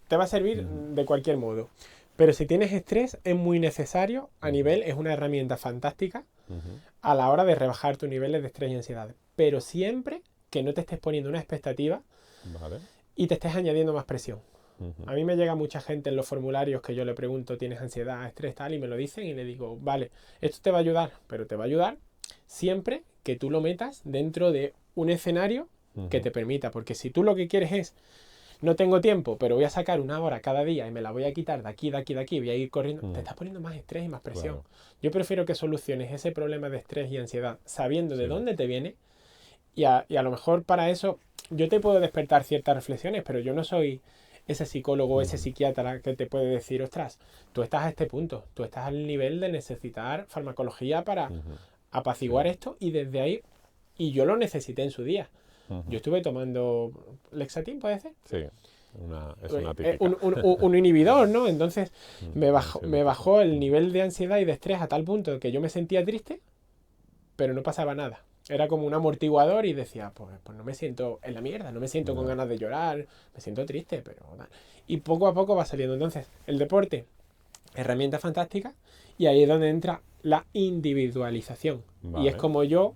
te va a servir Ujú, de cualquier modo. Pero si tienes estrés, es muy necesario a ujú, nivel, es una herramienta fantástica ujú, a la hora de rebajar tus niveles de estrés y ansiedad. Pero siempre que no te estés poniendo una expectativa vale. y te estés añadiendo más presión. Ujú, A mí me llega mucha gente en los formularios que yo le pregunto, ¿tienes ansiedad, estrés, tal? Y me lo dicen y le digo, vale, esto te va a ayudar, pero te va a ayudar siempre que tú lo metas dentro de un escenario que ujú, te permita. Porque si tú lo que quieres es, no tengo tiempo, pero voy a sacar 1 hora cada día y me la voy a quitar de aquí, de aquí, de aquí, voy a ir corriendo, te ujú, estás poniendo más estrés y más presión. claro, Yo prefiero que soluciones ese problema de estrés y ansiedad sabiendo de sí. dónde te viene y a lo mejor para eso yo te puedo despertar ciertas reflexiones, pero yo no soy ese psicólogo o ese Ujú, psiquiatra que te puede decir, ostras, tú estás a este punto, tú estás al nivel de necesitar farmacología para ujú, sí. apaciguar esto y desde ahí, y yo lo necesité en su día. Yo Ujú, estuve tomando Lexatin, ¿puede ser? sí, es una típica. Un inhibidor, ¿no? Entonces Un me ansiolítico. bajó el Ujú, nivel de ansiedad y de estrés a tal punto que yo me sentía triste, pero no pasaba nada. Era como un amortiguador y decía, pues no me siento en la mierda, no me siento con ya, ganas de llorar, me siento triste, pero... Y poco a poco va saliendo. Entonces, el deporte, herramienta fantástica, y ahí es donde entra la individualización. Y es vale, como yo,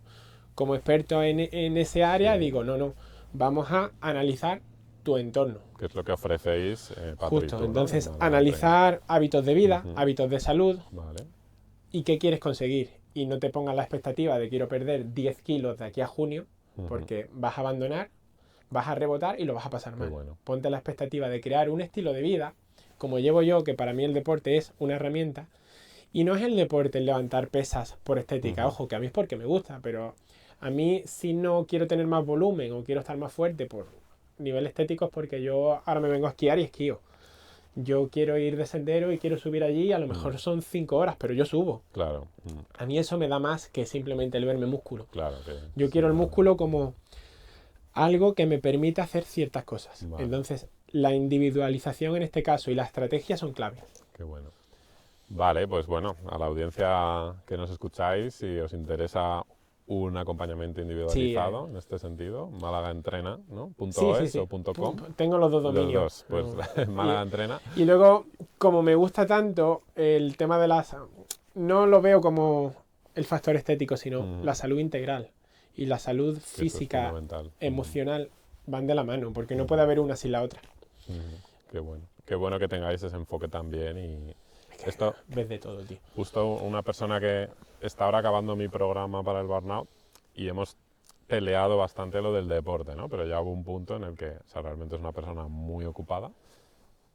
como experto en ese sí. área, digo, no, vamos a analizar tu entorno. ¿Qué es lo que ofrecéis, Patri y Justo, tú, ¿no? En entonces Málaga Entrena. analizar hábitos de vida, Ujú, hábitos de salud, vale, y qué quieres conseguir. Y no te pongas la expectativa de quiero perder 10 kilos de aquí a junio, ujú, porque vas a abandonar, vas a rebotar y lo vas a pasar qué mal. bueno. Ponte la expectativa de crear un estilo de vida, como llevo yo, que para mí el deporte es una herramienta. Y no es el deporte el levantar pesas por estética, Ujú, ojo, que a mí es porque me gusta, pero a mí si no quiero tener más volumen o quiero estar más fuerte por nivel estético es porque yo ahora me vengo a esquiar y esquío. Yo quiero ir de sendero y quiero subir allí, a lo mm, mejor son 5 horas, pero yo subo. claro, A mí eso me da más que simplemente el verme músculo. claro que Yo sí, quiero el vale, músculo como algo que me permita hacer ciertas cosas. vale, Entonces, la individualización en este caso y la estrategia son claves. qué bueno. Vale, pues bueno, a la audiencia que nos escucháis, si os interesa un acompañamiento Sí, individualizado en este sentido, Málaga Entrena, ¿no? sí, sí, .es o sí. .com, Tengo los dos los dominios. dos, pues Y, Málaga Entrena. y luego, como me gusta tanto el tema de las... No lo veo como el factor estético, sino Ujú, la salud integral. Y la salud que eso es física, fundamental. Ujú, emocional, van de la mano, porque no puede ujú, haber una sin la otra. ujú, qué bueno. Qué bueno que tengáis ese enfoque también. Y Es que esto, ves de todo, tío. justo una persona que está ahora acabando mi programa para el burnout, y hemos peleado bastante lo del deporte, ¿no? Pero ya hubo un punto en el que, o sea, realmente es una persona muy ocupada,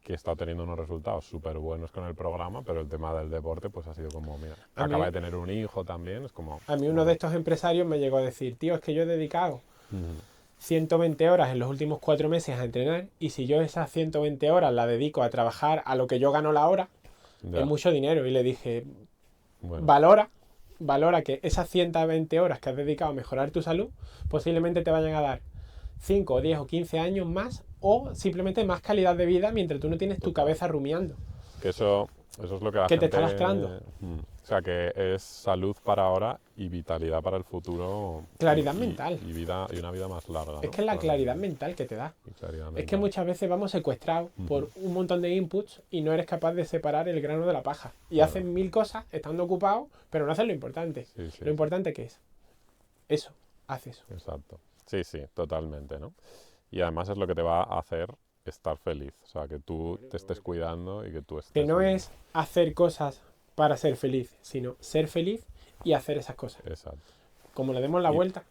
que está teniendo unos resultados súper buenos con el programa, pero el tema del deporte pues ha sido como, mira, A acaba mí, de tener un hijo también, es como, a mí uno de bueno, estos empresarios me llegó a decir, tío, es que yo he dedicado ujú, 120 horas en los últimos 4 meses a entrenar y si yo esas 120 horas la dedico a trabajar a lo que yo gano la hora, es ya, mucho dinero. Y le dije, bueno, valora, valora que esas 120 horas que has dedicado a mejorar tu salud posiblemente te vayan a dar 5 o 10 o 15 años más o simplemente más calidad de vida mientras tú no tienes tu total. cabeza rumiando, Que eso es lo que la que te está gente, lastrando. o sea, que es salud para ahora y vitalidad para el futuro Claridad mental. y vida, y una vida más larga, Es ¿no? que es la Para los claridad niños. mental que te da. Y claridad Es que mental. muchas veces vamos secuestrados Ujú, por un montón de inputs y no eres capaz de separar el grano de la paja. Y haces claro, 1000 cosas estando ocupado, pero no haces lo importante. sí, sí, Lo importante que es eso, haz eso. exacto. Sí, sí, totalmente, ¿no? Y además es lo que te va a hacer estar feliz. O sea, que tú te estés cuidando y que tú Que estés no bien. es hacer cosas para ser feliz, sino ser feliz y hacer esas cosas. Exacto. Como le demos la Y vuelta.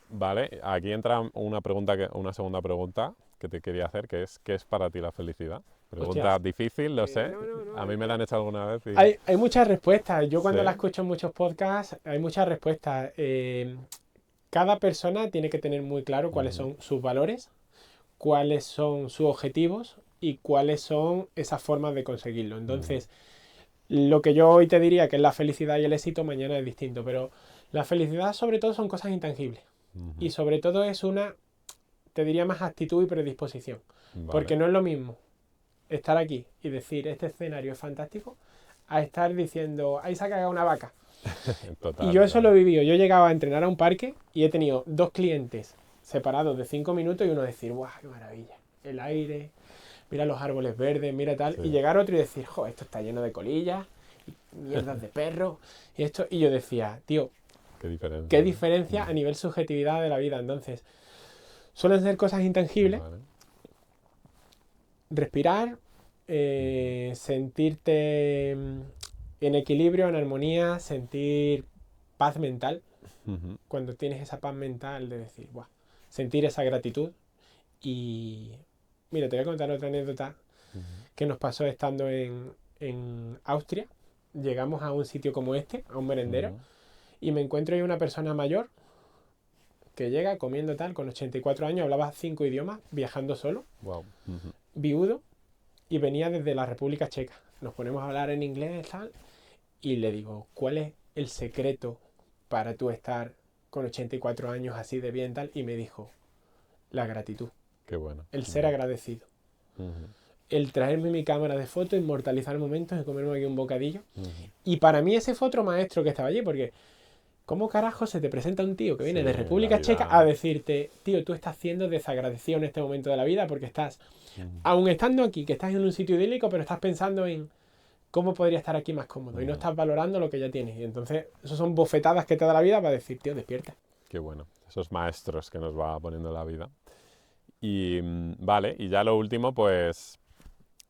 vale, aquí entra una segunda pregunta que te quería hacer, que es ¿qué es para ti la felicidad? Pregunta Hostias. difícil, lo sé. No, no, no. A mí me la han hecho alguna vez y... Hay muchas respuestas. Yo Sí. cuando la escucho en muchos podcasts, hay muchas respuestas. Cada persona tiene que tener muy claro cuáles Ujú, son sus valores, cuáles son sus objetivos y cuáles son esas formas de conseguirlo. ujú, Entonces, lo que yo hoy te diría que es la felicidad y el éxito, mañana es distinto, pero La felicidad sobre todo son cosas intangibles. Y sobre todo es una, te diría más actitud y predisposición. Vale. Porque no es lo mismo estar aquí y decir, este escenario es fantástico, a estar diciendo, ahí se ha cagado una vaca. Total, Y yo eso claro. lo he vivido. Yo llegaba a entrenar a un parque y he tenido 2 clientes separados de 5 minutos y uno decir, ¡guau, qué maravilla! El aire, mira los árboles verdes, mira tal. Sí. Y llegar otro y decir, ¡jo, esto está lleno de colillas, y mierdas de perros! Y esto, y yo decía, tío, Qué diferencia. qué diferencia a nivel subjetividad de la vida. Entonces, suelen ser cosas intangibles. Vale. Respirar, sentirte en equilibrio, en armonía, sentir paz mental. Ujú. Cuando tienes esa paz mental de decir, ¡buah! Sentir esa gratitud. Y mira, te voy a contar otra anécdota Ujú. que nos pasó estando en Austria. Llegamos a un sitio como este, a un merendero, Ujú. y me encuentro ahí una persona mayor que llega comiendo tal, con 84 años, hablaba 5 idiomas, viajando solo, Wow. Ujú. viudo, y venía desde la República Checa. Nos ponemos a hablar en inglés tal, y le digo, ¿cuál es el secreto para tú estar con 84 años así de bien tal? Y me dijo, la gratitud, Qué bueno. el ser agradecido, Ujú. el traerme mi cámara de fotos, inmortalizar momentos y comerme aquí un bocadillo. Ujú. Y para mí ese fue otro maestro que estaba allí, porque ¿cómo carajo se te presenta un tío que viene Sí, de la República vida. Checa a decirte, tío, tú estás siendo desagradecido en este momento de la vida porque estás, Ujú. aun estando aquí, que estás en un sitio idílico, pero estás pensando en cómo podría estar aquí más cómodo y no estás valorando lo que ya tienes. Y entonces, eso son bofetadas que te da la vida para decir, tío, despierta. Qué bueno. Esos maestros que nos va poniendo la vida. Y vale, y ya lo último, pues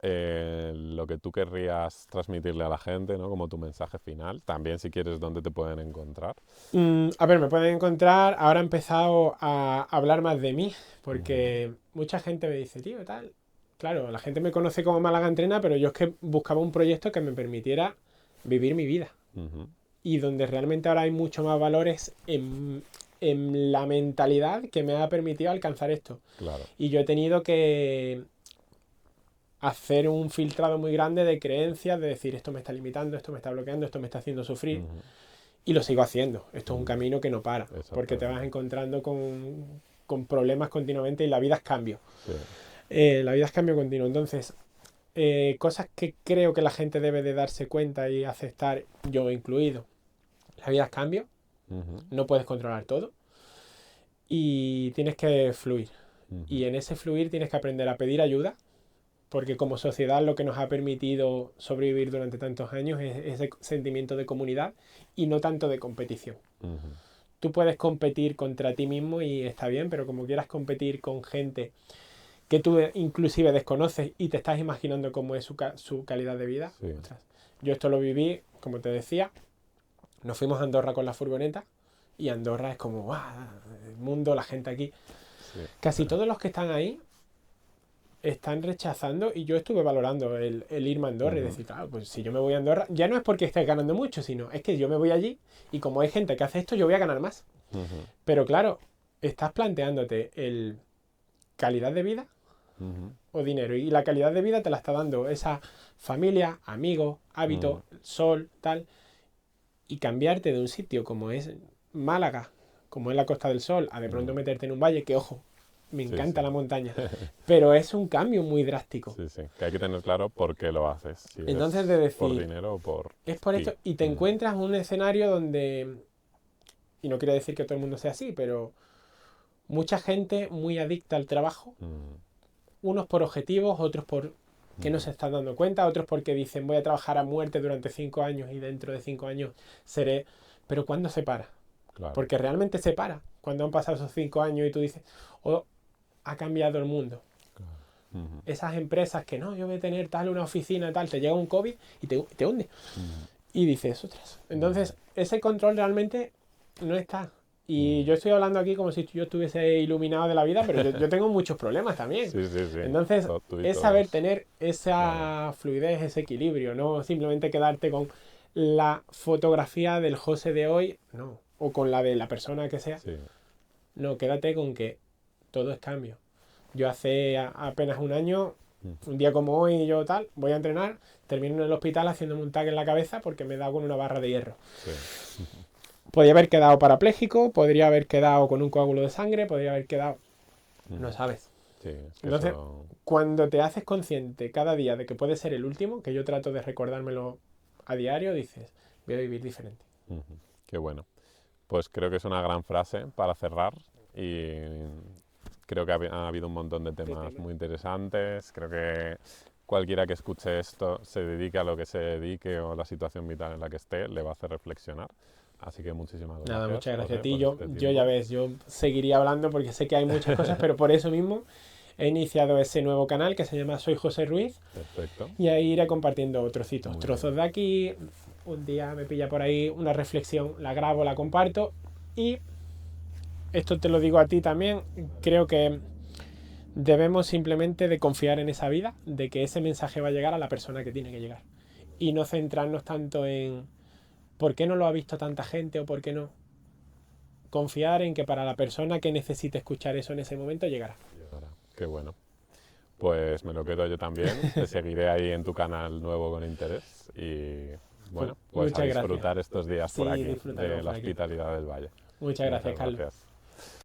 lo que tú querrías transmitirle a la gente, ¿no? Como tu mensaje final. También si quieres dónde te pueden encontrar. A ver, me pueden encontrar, ahora he empezado a hablar más de mí, porque mucha gente me dice, tío, tal. Claro, la gente me conoce como Málaga Entrena, pero yo es que buscaba un proyecto que me permitiera vivir mi vida. Ujú. Y donde realmente ahora hay mucho más valores en la mentalidad que me ha permitido alcanzar esto. Claro. Y yo he tenido que hacer un filtrado muy grande de creencias, de decir esto me está limitando, esto me está bloqueando, esto me está haciendo sufrir. Ujú. Y lo sigo haciendo. Esto es un camino que no para, porque te vas Exactamente. encontrando con problemas continuamente y la vida es cambio. Sí. La vida es cambio continuo. Entonces, cosas que creo que la gente debe de darse cuenta y aceptar, yo incluido. La vida es cambio, Ujú. no puedes controlar todo y tienes que fluir. Ujú. Y en ese fluir tienes que aprender a pedir ayuda, porque como sociedad lo que nos ha permitido sobrevivir durante tantos años es ese sentimiento de comunidad y no tanto de competición. Ujú. Tú puedes competir contra ti mismo y está bien, pero como quieras competir con gente que tú inclusive desconoces y te estás imaginando cómo es su calidad de vida. Sí. Ostras, yo esto lo viví, como te decía, nos fuimos a Andorra con la furgoneta y Andorra es como, ¡guau! El mundo, la gente aquí. Sí. Casi todos los que están ahí están rechazando y yo estuve valorando el irme a Andorra y decir, claro, pues si yo me voy a Andorra, ya no es porque esté ganando mucho, sino es que yo me voy allí y como hay gente que hace esto, yo voy a ganar más. Ujú. Pero claro, estás planteándote el calidad de vida Ujú. o dinero. Y la calidad de vida te la está dando esa familia, amigos, hábitos, sol, tal. Y cambiarte de un sitio como es Málaga, como es la Costa del Sol, a de pronto meterte en un valle, que ojo, me Sí, encanta sí. la montaña. Pero es un cambio muy drástico. Sí, sí. Que hay que tener claro por qué lo haces. Si Entonces es de decir, por dinero o por es por ti. esto. Y te encuentras un escenario donde, y no quiero decir que todo el mundo sea así, pero mucha gente muy adicta al trabajo, Mm. unos por objetivos, otros por que no se están dando cuenta, otros porque dicen voy a trabajar a muerte durante 5 años y dentro de 5 años seré... Pero ¿cuándo se para? Claro. Porque realmente se para. Cuando han pasado esos 5 años y tú dices, oh, ha cambiado el mundo. Claro. Ujú. Esas empresas que no, yo voy a tener tal, una oficina, tal, te llega un COVID y te hunde. Ujú. Y dices, otras. Entonces, ese control realmente no está. Y yo estoy hablando aquí como si yo estuviese iluminado de la vida, pero yo tengo muchos problemas también. Sí, sí, sí. Entonces, Tú y es todos. saber tener esa Claro. fluidez, ese equilibrio, no simplemente quedarte con la fotografía del José de hoy, no, o con la de la persona que sea. Sí. No, quédate con que todo es cambio. Yo hace apenas un año, un día como hoy, yo tal, voy a entrenar, termino en el hospital haciéndome un tag en la cabeza porque me he dado con una barra de hierro. Sí. Podría haber quedado parapléjico, podría haber quedado con un coágulo de sangre, podría haber quedado... No sabes. Sí, es que Entonces, eso... cuando te haces consciente cada día de que puede ser el último, que yo trato de recordármelo a diario, dices, voy a vivir diferente. Qué bueno. Pues creo que es una gran frase para cerrar y creo que ha habido un montón de temas muy interesantes. Creo que cualquiera que escuche esto, se dedique a lo que se dedique o la situación vital en la que esté, le va a hacer reflexionar. Así que muchísimas gracias. Nada, muchas gracias a José, ti. por este Yo ya tiempo. ves, yo seguiría hablando porque sé que hay muchas cosas, pero por eso mismo he iniciado ese nuevo canal que se llama Soy José Ruiz Perfecto. y ahí iré compartiendo trocitos, Muy trozos bien. de aquí. Un día me pilla por ahí una reflexión, la grabo, la comparto y esto te lo digo a ti también, creo que debemos simplemente de confiar en esa vida, de que ese mensaje va a llegar a la persona que tiene que llegar y no centrarnos tanto en por qué no lo ha visto tanta gente o por qué no. Confiar en que para la persona que necesite escuchar eso en ese momento llegará. Qué bueno. Pues me lo quedo yo también. Te seguiré ahí en tu canal nuevo con interés y bueno, pues a Muchas gracias. disfrutar estos días por Sí, aquí disfrutaremos de la por aquí. hospitalidad del Valle. Muchas gracias, Muchas Carlos. gracias.